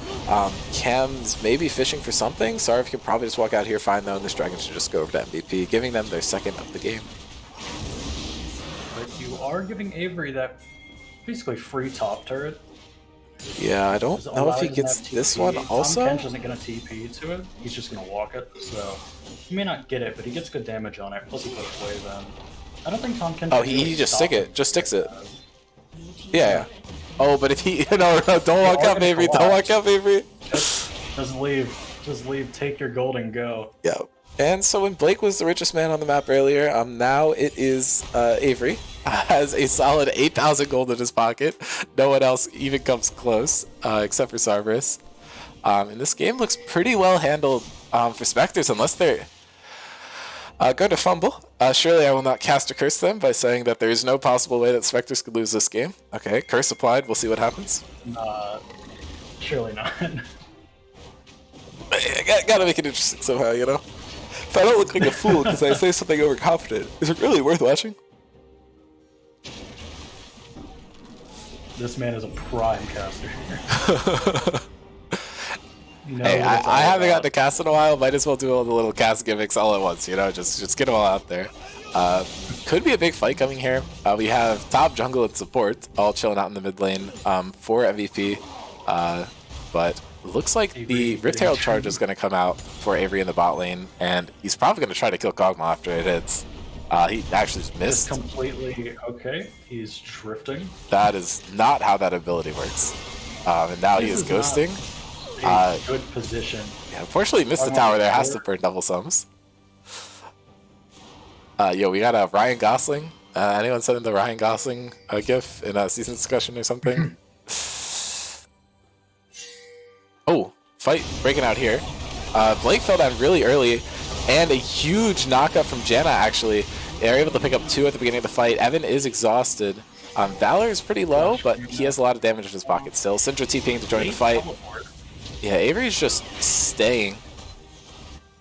Cam's maybe fishing for something. Sarv can probably just walk out here fine though, and this Dragon should just go over to MVP, giving them their second of the game. But you are giving Avery that basically free top turret. Yeah, I don't know if he gets this one also. Tahm Kench isn't going to TP to it. He's just going to walk it, so he may not get it, but he gets good damage on it. Plus he puts away then. I don't think Tahm Kench. Oh, can he really just stop stick it. Just sticks it. Blue team's Yeah, yeah. turret has been Oh, but if he no, don't walk are up, gonna Avery. Don't collapse. walk up, Avery. Just leave. Just leave. Take your gold and go. Yeah. And so when Blake was the richest man on the map earlier, now it is Avery. Has a solid 8,000 gold in his pocket. No one else even comes close, except for Cerberus. And this game looks pretty well handled for Spectres, unless they're going to fumble. Surely I will not cast a curse them by saying that there is no possible way that Spectres could lose this game. Okay, curse applied. We'll see what happens. Surely not. Gotta make it interesting somehow, you know? If I don't look like a fool because I say something overconfident, is it really worth watching? This man is a prime caster here. You know Hey, what it's all I haven't about. gotten to cast in a while. Might as well do all the little cast gimmicks all at once, you know? Just get them all out there. Could be a big fight coming here. We have top jungle and support all chilling out in the mid lane for MVP. But looks like the Rift Herald charge is going to come out for Avery in the bot lane, and he's probably going to try to kill Kog'Maw after it hits. He actually just It's missed. completely okay. He's drifting. That is not how that ability works. And now he is This is ghosting. A good position. Yeah, unfortunately, missed the tower there. Has to burn double sums. Yo, we got a Ryan Gosling. Anyone sending the Ryan Gosling gif in a season discussion or something? Oh, fight breaking out here. Blake fell down really early, and a huge knockup from Janna, actually. They're able to pick up 2 at the beginning of the fight. Evan is exhausted. Valor is pretty low, but he has a lot of damage in his pocket still. Syndra TPing to join the fight. Yeah, Avery's just staying.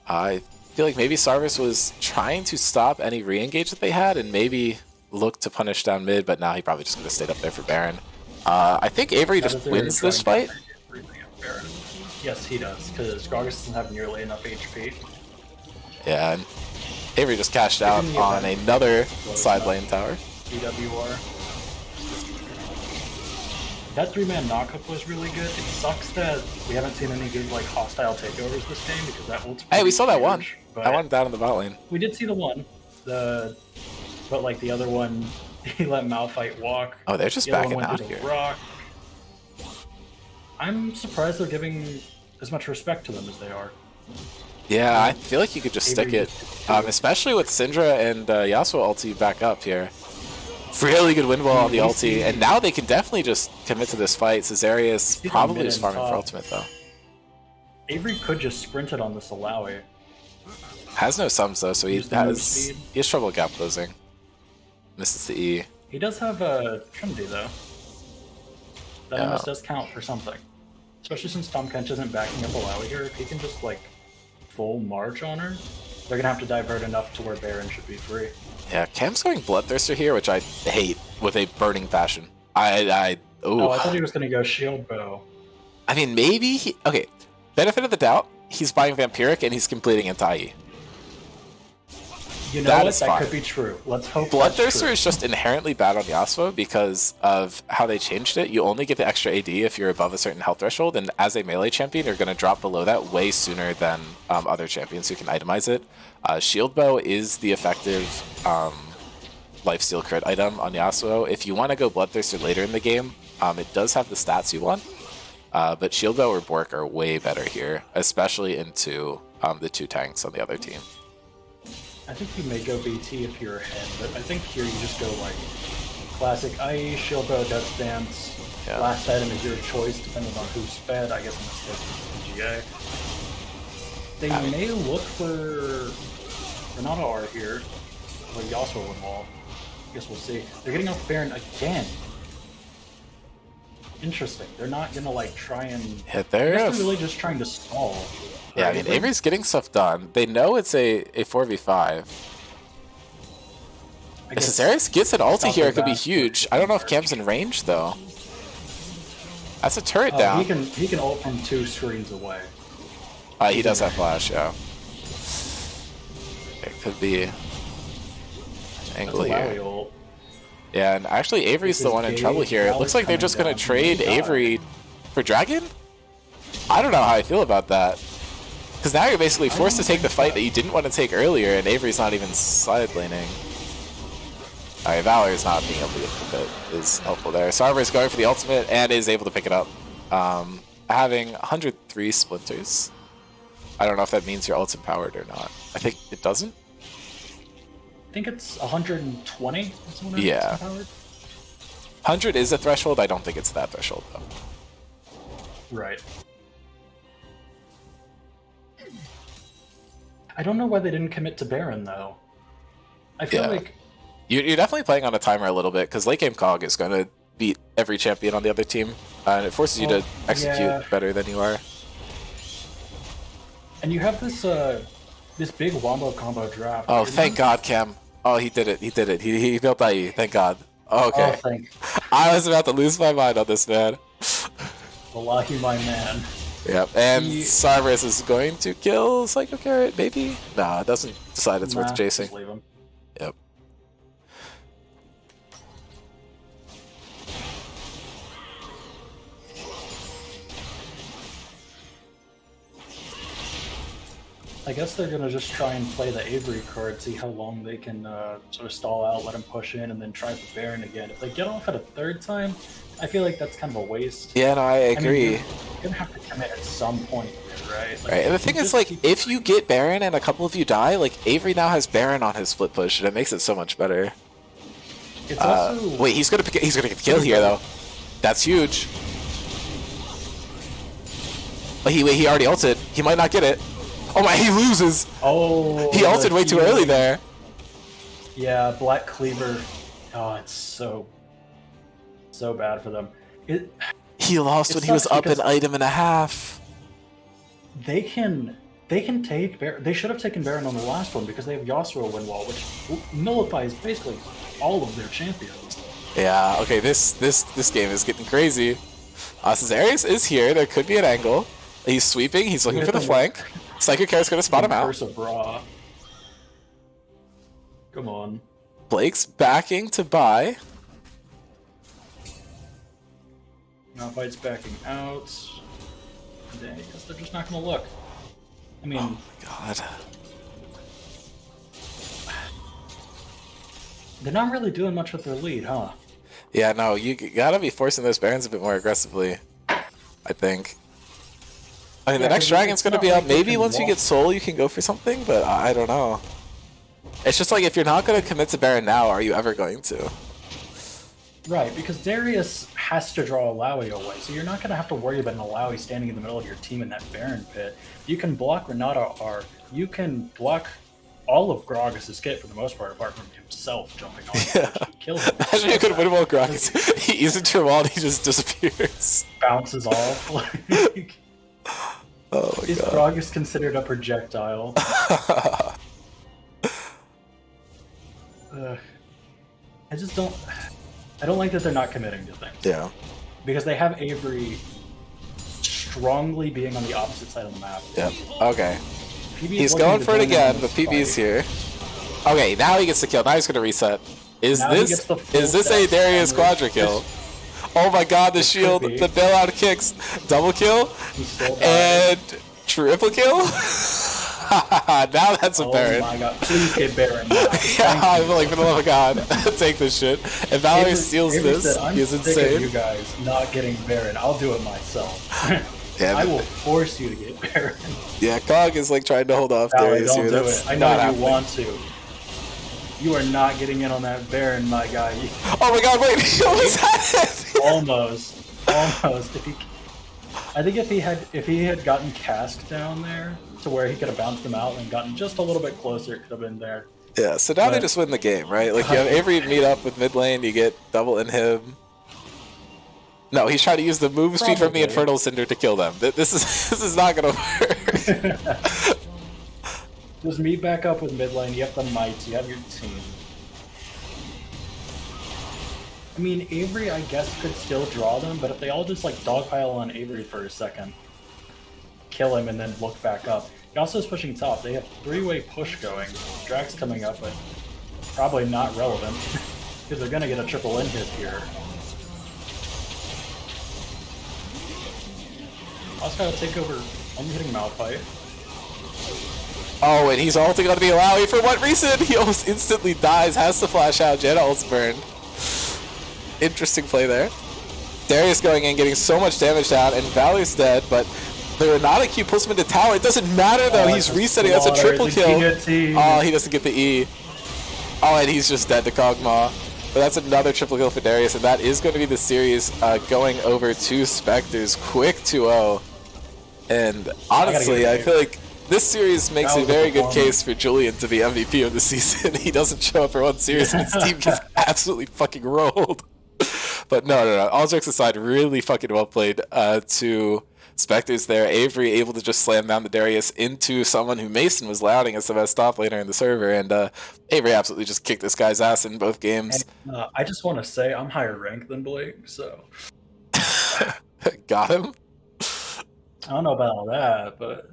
I feel like maybe Sarvis was trying to stop any re-engage that they had and maybe look to punish down mid, but now he probably just going to stay up there for Baron. I think Avery just wins this fight. Yes, he does, because Gragas doesn't have nearly enough HP. Yeah, and Avery just cashed out on another side lane tower. EWR. That 3-man knockup was really good. It sucks that we haven't seen any good like hostile takeovers this game because that ult's Hey, we saw that huge, one. but That one down in the bot lane. we did see the one. But like the other one, he let Malphite walk. Oh, they're just The other backing one out went to here. the rock. I'm surprised they're giving as much respect to them as they are. Yeah, I feel like you could just stick it, especially with Syndra and Yasuo ulti back up here. Really good win wall on the ulti, and now they can definitely just commit to this fight. Cesarius probably just farming for ultimate though. Avery could just sprint it on this Alawi. Has no sums though, so he Use the move has speed. trouble gap closing. Misses the E. He does have a Trinity though. That Yeah. almost does count for something. Especially since Tom Kench isn't backing up Alawi here. If he can just like full march on her, they're gonna have to divert enough to where Baron should be free. Yeah, Cam's going Bloodthirster here, which I hate with a burning passion. I thought he was gonna go Shield Bow. I mean, maybe he... Okay, benefit of the doubt, he's buying Vampiric and he's completing Anti-E. You know That what? is That fine. could be true. Let's hope that's Bloodthirster true. is just inherently bad on Yasuo because of how they changed it. You only get the extra AD if you're above a certain health threshold, and as a melee champion, you're going to drop below that way sooner than other champions who can itemize it. Shield Bow is the effective lifesteal crit item on Yasuo. If you want to go Bloodthirster later in the game, it does have the stats you want, but Shield Bow or Bork are way better here, especially into the 2 tanks on the other team. I think you may go BT if you're ahead, but I think here you just go like classic IE, Shield Bow, Death Dance. Yeah. Last item is your choice depending on who's fed. I guess in this case it's the GA. They may look for Renata R here, or Yasuo would wall. I guess we'll see. They're getting off Baron again. Interesting. They're not gonna like try and. Yeah, I they're guess they're really just trying to stall. Yeah, I mean, Avery's getting stuff done. They know it's a 4v5. If Cesarius gets an ulti here, it could be huge. I don't know if Cam's in range, though. That's a turret down. He can ult from 2 screens away. He does have flash, yeah. It could be an angle That's a here. Wowie ult. Yeah, and actually Avery's the one in trouble here. It looks like they're just going to trade Avery for Dragon? I don't know how I feel about that. Because now you're basically forced to take the fight that you didn't want to take earlier, and Avery's not even side laning. Alright, Valor's not being able to get the pit is helpful there. Sarver's going for the ultimate and is able to pick it up. Having 103 splinters. I don't know if that means your ult's empowered or not. I think it doesn't. I think it's 120. That's when it's Yeah. empowered. 100 is a threshold. I don't think it's that threshold, though. Right. I don't know why they didn't commit to Baron, though. I feel Yeah. like... You're definitely playing on a timer a little bit, because late game Cog is going to beat every champion on the other team, and it forces you to execute better than you are. And you have this this big wombo combo draft. Oh, thank God, Cam. Oh, he did it. He did it. He built IE. Thank God. Oh, okay. Oh, thank I was about to lose my mind on this, man. Wallahi, my man. Yep, and He- Cerberus is going to kill Psycho Carrot, maybe? Nah, it doesn't decide it's worth chasing. Just leave him. Yep. I guess they're gonna just try and play the Avery card, see how long they can sort of stall out, let him push in, and then try the Baron again. If they get off at a third time, I feel like that's kind of a waste. Yeah, no, I agree. You're gonna have to commit at some point here, right? Like, Right, and the thing is, like, if you get Baron and a couple of you die, like, Avery now has Baron on his split push, and it makes it so much better. It's also... Wait, he's gonna get the kill here, though. That's huge. But he already ulted. He might not get it. Oh my, he loses! Oh, He ulted way too early there. Yeah, Black Cleaver. Oh, it's so bad for them. He lost when he was up an item and a half. They can take Baron. They should have taken Baron on the last one because they have Yasuo win wall, which nullifies basically all of their champions. Yeah, okay, this game is getting crazy. Since Arius is here, there could be an angle. He's sweeping, he's looking for the flank. Psychic Carrot's gonna spot him out. Curse of Ra. Come on. Blake's backing to buy. Malphite's backing out. I guess they're just not gonna look. I mean, Oh my god. they're not really doing much with their lead, huh? Yeah, no, you gotta be forcing those Barons a bit more aggressively, I think. I mean, Yeah, the next 'cause Dragon's it's gonna not be like up. they Maybe can once you walk. get Soul, you can go for something, but I don't know. It's just like, if you're not gonna commit to Baron now, are you ever going to? Right, because Darius has to draw Alawi away, so you're not going to have to worry about an Alawi standing in the middle of your team in that Baron pit. You can block Renata R. You can block all of Gragas' kit for the most part, apart from himself jumping on him, which he killed him. Imagine you could win while Gragas. He eats into your wall and he just disappears. Bounces off. Like, Oh my is god. Gragas considered a projectile? I just don't... I don't like that they're not committing to things. Yeah. Because they have Avery strongly being on the opposite side of the map. Yep. Okay. PB is He's looking going to for it join in again, on but this PB's fight. here. Okay, now he gets the kill. Now he's gonna reset. Is Now he gets the full a stack Darius damage. quadra kill? Oh my god, the This could shield, be. the bailout kicks, double kill, He still died. and triple kill? Now that's a Oh Baron. my god, please get Baron now. Yeah, Thank I'm you. like, for the love of God, take this shit. And Valerie Avery- steals Avery this. said, I'm He's sick of you insane. guys not getting Baron. I'll do it myself. Yeah, I will force you to get Baron. yeah, Cog is like trying to hold off Valerie, Darius don't here. do That's it. I know not you happening. want to. You are not getting in on that Baron, my guy. Oh my god, wait, he almost had it! Almost. If he, I think if he had gotten Cask down there to where he could have bounced them out and gotten just a little bit closer, it could have been there. Yeah, so now they But- just win the game, right? Like, you have Avery meet up with mid lane, you get double inhib. No, he's trying to use the move speed from the Probably. Infernal Cinder to kill them. This is not gonna work. Just meet back up with mid lane. You have the mites. You have your team. I mean, Avery, I guess, could still draw them, but if they all just like dogpile on Avery for a second, kill him, and then look back up. He also is pushing top. They have three-way push going. Drax coming up, but probably not relevant because they're gonna get a triple in hit here. Also gotta take over. I'm hitting Malphite. Oh, and he's ulting on the Alawi. For what reason? He almost instantly dies, has to flash out. Jetta ult's burned. Interesting play there. Darius going in, getting so much damage down, and Valor's dead, but the Renata Q pulls him into tower. It doesn't matter though, he's it's a resetting. That's a slaughter, triple the kill. guillotine. Oh, he doesn't get the E. Oh, and he's just dead to Kog'Maw. But that's another triple kill for Darius, and that is going to be the series going over to Spectres. Quick 2-0. And honestly, get I it. feel like this series makes That a was a very good performance. case for Julian to be MVP of the season. He doesn't show up for one series, and his team gets absolutely fucking rolled. But no. All jokes aside, really fucking well played to Spectres there. Avery able to just slam down the Darius into someone who Mason was lauding as the best top laner in the server, and Avery absolutely just kicked this guy's ass in both games. And, I just want to say I'm higher ranked than Blake, so Got him? I don't know about all that, but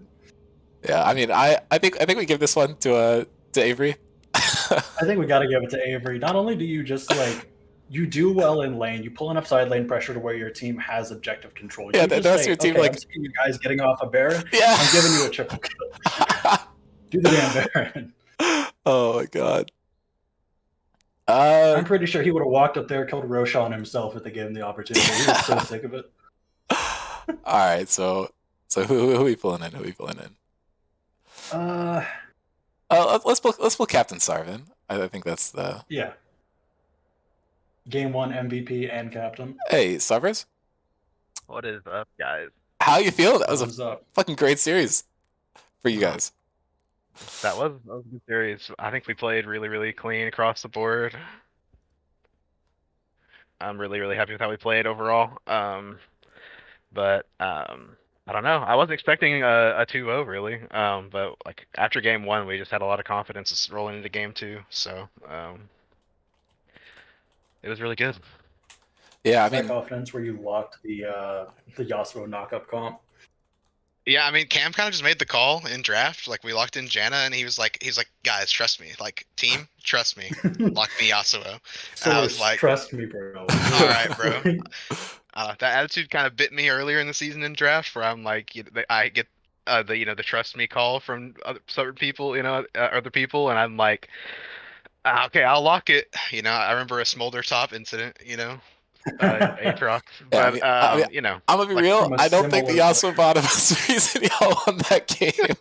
Yeah, I mean, I think we give this one to Avery. I think we got to give it to Avery. Not only do you just you do well in lane, you pull enough side lane pressure to where your team has objective control. Yeah, You the just rest of your say, team, "Okay, I'm like, sick of you guys getting off a Baron. yeah. I'm giving you a triple kill. Do the damn Baron." Oh my god. I'm pretty sure he would have walked up there, killed Roshan himself if they gave him the opportunity. He was so sick of it. All right, so who are we pulling in? Who are we pulling in? Uh, Let's pull Captain Sarvin. I think that's the yeah. Game 1 MVP and captain. Hey, Sarvers, What is up, guys? how you feel? That was Thumbs a up. fucking great series for you guys. That was a good series. I think we played really, really clean across the board. I'm really, really happy with how we played overall. But I don't know. I wasn't expecting a 2-0 really. But like after game 1, we just had a lot of confidence rolling into game 2. So it was really good. Yeah, I That mean, confidence where you locked the Yasuo knockup comp. Yeah, I mean, Cam kind of just made the call in draft. Like, we locked in Janna, and he's like, guys, trust me. Like, team, trust me. Lock me Yasuo. And I was Source, like, trust me, bro. all right, bro. That attitude kind of bit me earlier in the season in draft, where I'm like, I get the trust me call from certain people, other people, and I'm like, okay, I'll lock it. I remember a Smolder Top incident, Aatrox, yeah, but I'm gonna be like, real. from a I don't think the similar Yasuo bottom was the reason y'all won that game.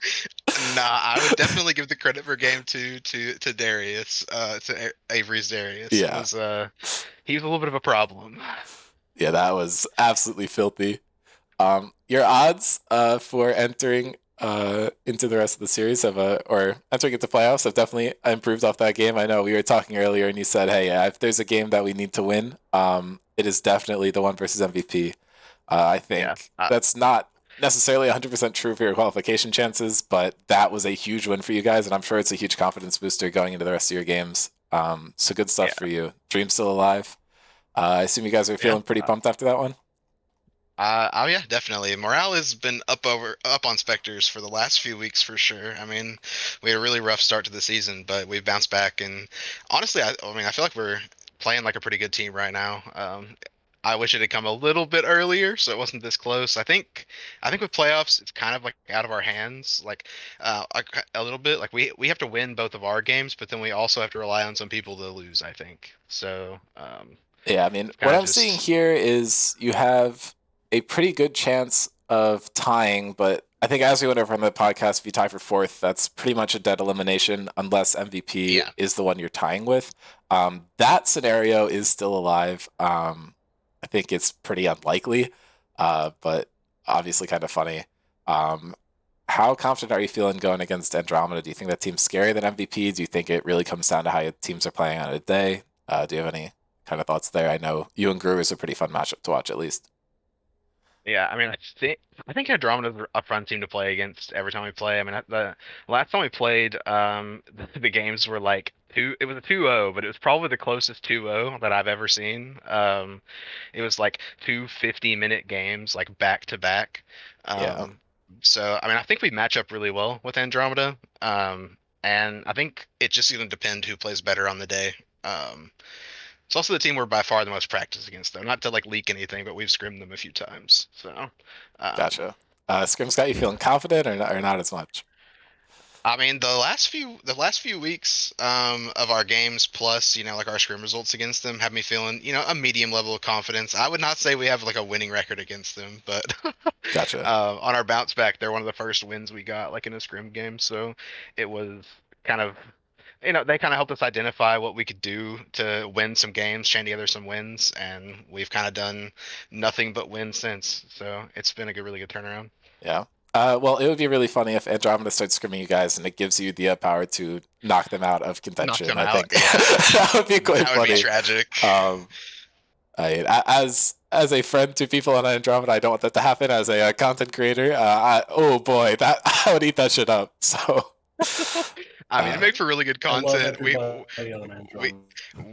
Nah, I would definitely give the credit for game 2 to Darius, to Avery's Darius. Yeah. It was he was a little bit of a problem. Yeah, that was absolutely filthy. Your odds for entering into the rest of the series or entering into playoffs have definitely improved off that game. I know we were talking earlier, and you said, "Hey, if there's a game that we need to win, it is definitely the one versus MVP." I think that's not necessarily 100% true for your qualification chances, but that was a huge win for you guys, and I'm sure it's a huge confidence booster going into the rest of your games. So good stuff for you. Dream's still alive. I assume you guys are feeling pretty pumped after that one. Oh yeah, definitely. Morale has been up on Spectres for the last few weeks for sure. I mean, we had a really rough start to the season, but we've bounced back, and honestly, I mean, I feel like we're playing like a pretty good team right now. I wish it had come a little bit earlier, so it wasn't this close. I think with playoffs, it's kind of like out of our hands, like a little bit. Like we have to win both of our games, but then we also have to rely on some people to lose. I think so. Yeah, I mean, what I'm seeing here is you have a pretty good chance of tying, but I think as we went over on the podcast, if you tie for 4th, that's pretty much a dead elimination unless MVP is the one you're tying with. That scenario is still alive. I think it's pretty unlikely, but obviously kind of funny. How confident are you feeling going against Andromeda? Do you think that team's scarier than MVP? Do you think it really comes down to how your teams are playing on a day? Do you have any kind of thoughts there? I know you and Gru is a pretty fun matchup to watch, at least. Yeah, I mean, I think Andromeda's a fun team to play against every time we play. I mean, the last time we played, the games were like it was a 2-0, but it was probably the closest 2-0 that I've ever seen. It was like 2 50-minute games, like back to back. So, I mean, I think we match up really well with Andromeda. And I think it's just going to depend who plays better on the day. It's also the team we're by far the most practiced against, though. Not to like leak anything, but we've scrimmed them a few times. So, gotcha. Scrim's got you feeling confident, or not as much? I mean, the last few weeks of our games, plus like our scrim results against them, have me feeling a medium level of confidence. I would not say we have like a winning record against them, but gotcha. On our bounce back, they're one of the first wins we got like in a scrim game, so it was kind of. They kind of helped us identify what we could do to win some games, chain together some wins, and we've kind of done nothing but win since. So it's been a really good turnaround. Yeah. Well, it would be really funny if Andromeda starts scrimming you guys and it gives you the power to knock them out of contention. Knock them I think out, yeah. that would be quite funny. That would be tragic. As a friend to people on Andromeda, I don't want that to happen. As a content creator, oh boy, I would eat that shit up. So. I mean, it makes for really good I love content. everybody on We Andromeda.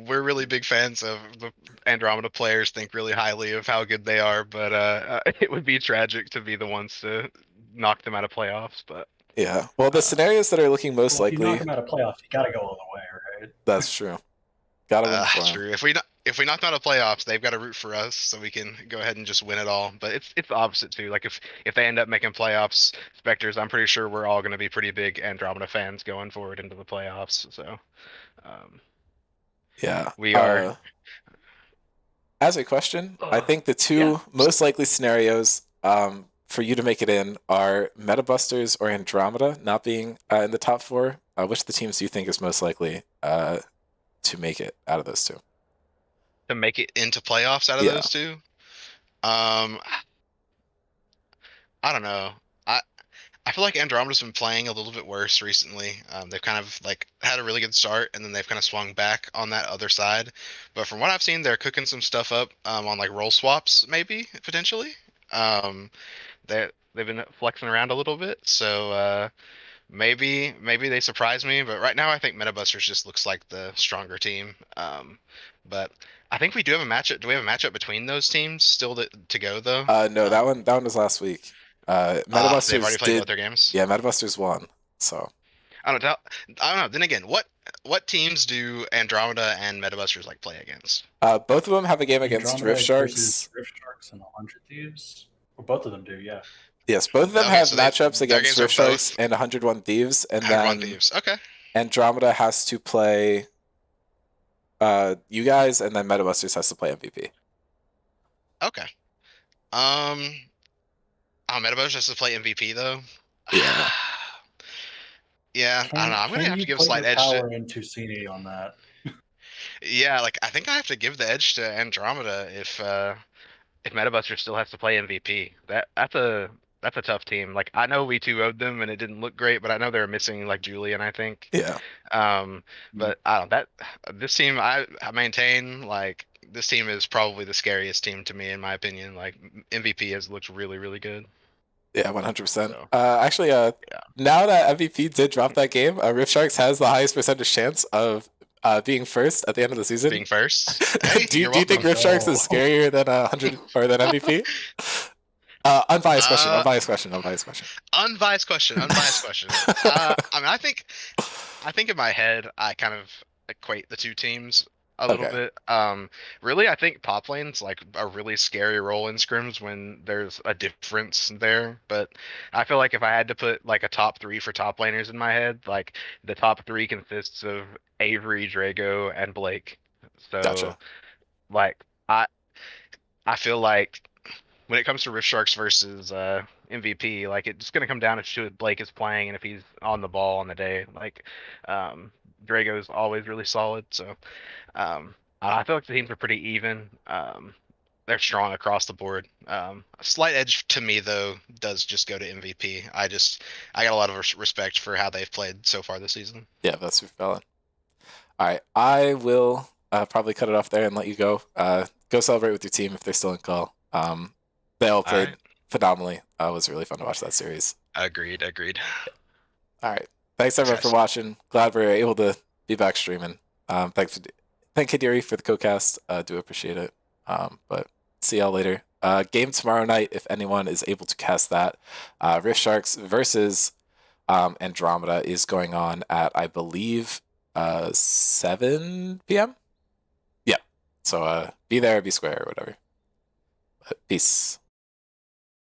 we're really big fans of the Andromeda players. Think really highly of how good they are, but it would be tragic to be the ones to knock them out of playoffs. But Yeah. Well, the scenarios that are looking most Well, if you knock likely, them out of playoffs, you got to go all the way, right? that's true. Gotta win for them. true. If we knock them out of playoffs, they've got to root for us, so we can go ahead and just win it all. But it's the opposite too. Like if they end up making playoffs, Spectres, I'm pretty sure we're all going to be pretty big Andromeda fans going forward into the playoffs. So um, Yeah. we are. As a question, I think the two Yeah. most likely scenarios for you to make it in are Metabusters or Andromeda not being in the top four. Which of the teams do you think is most likely to make it out of those two? To make it into playoffs out of Yeah. those two. I don't know. I I feel like Andromeda's been playing a little bit worse recently. They've kind of like had a really good start and then they've kind of swung back on that other side. But from what I've seen, they're cooking some stuff up on like role swaps, maybe potentially. Um, they've been flexing around a little bit, so maybe they surprise me. But right now, I think Metabusters just looks like the stronger team. But I think we do have a matchup. Do we have a matchup between those teams still to go though? No, that one was last week. They've already Metabusters played both did. their games. Yeah, Metabusters won. So I don't know. I don't know. Then again, what teams do Andromeda and Metabusters like play against? both of them have a game against Andromeda Rift Sharks. versus Rift Sharks and 100 Thieves. Well, both of them do, yeah. Yes, both of them Okay, have so matchups their against games are Rift Sharks both and 101 Thieves, and 101 then Thieves. Okay. Andromeda has to play you guys, and then Metabusters has to play MVP. Okay. Metabusters has to play MVP though. Yeah. Yeah, I don't know. I'm gonna Can have to you give a put slight your edge to. power into Cini on that? Yeah, like I think I have to give the edge to Andromeda if Metabuster still has to play MVP. That's a tough team. Like I know we 2-0'd them and it didn't look great, but I know they're missing like Julian, I think. Yeah. But I don't that this team I maintain like this team is probably the scariest team to me in my opinion. Like MVP has looked really really good. Yeah, 100%. So, Actually, now that MVP did drop that game, Rift Sharks has the highest percentage chance of being first at the end of the season. being first. Hey, do you you're think welcome. Rift Sharks is scarier than 100 or than MVP? Unbiased question. Unbiased question. Unbiased question. Unbiased question. Unbiased question. I mean, I think in my head, I kind of equate the two teams a little Okay. bit. Really, I think top lane's like a really scary role in scrims when there's a difference there. But I feel like if I had to put like a top three for top laners in my head, like the top three consists of Avery, Drago, and Blake. So, Gotcha. like, I feel like when it comes to Rift Sharks versus MVP, like it's gonna come down to if Blake is playing and if he's on the ball on the day. Like Drago's always really solid, so I feel like the teams are pretty even. They're strong across the board. A slight edge to me though does just go to MVP. I got a lot of respect for how they've played so far this season. Yeah, that's super valid. All right, I will probably cut it off there and let you go. Go celebrate with your team if they're still in call. They all played phenomenally. It was really fun to watch that series. Agreed. All right. Thanks everyone for watching. Glad we were able to be back streaming. Thank Kadiri for the co-cast. Do appreciate it. But see y'all later. Game tomorrow night, if anyone is able to cast that. Rift Sharks versus Andromeda is going on at, I believe, 7 p.m. Yeah. So be there, be square, or whatever. But peace.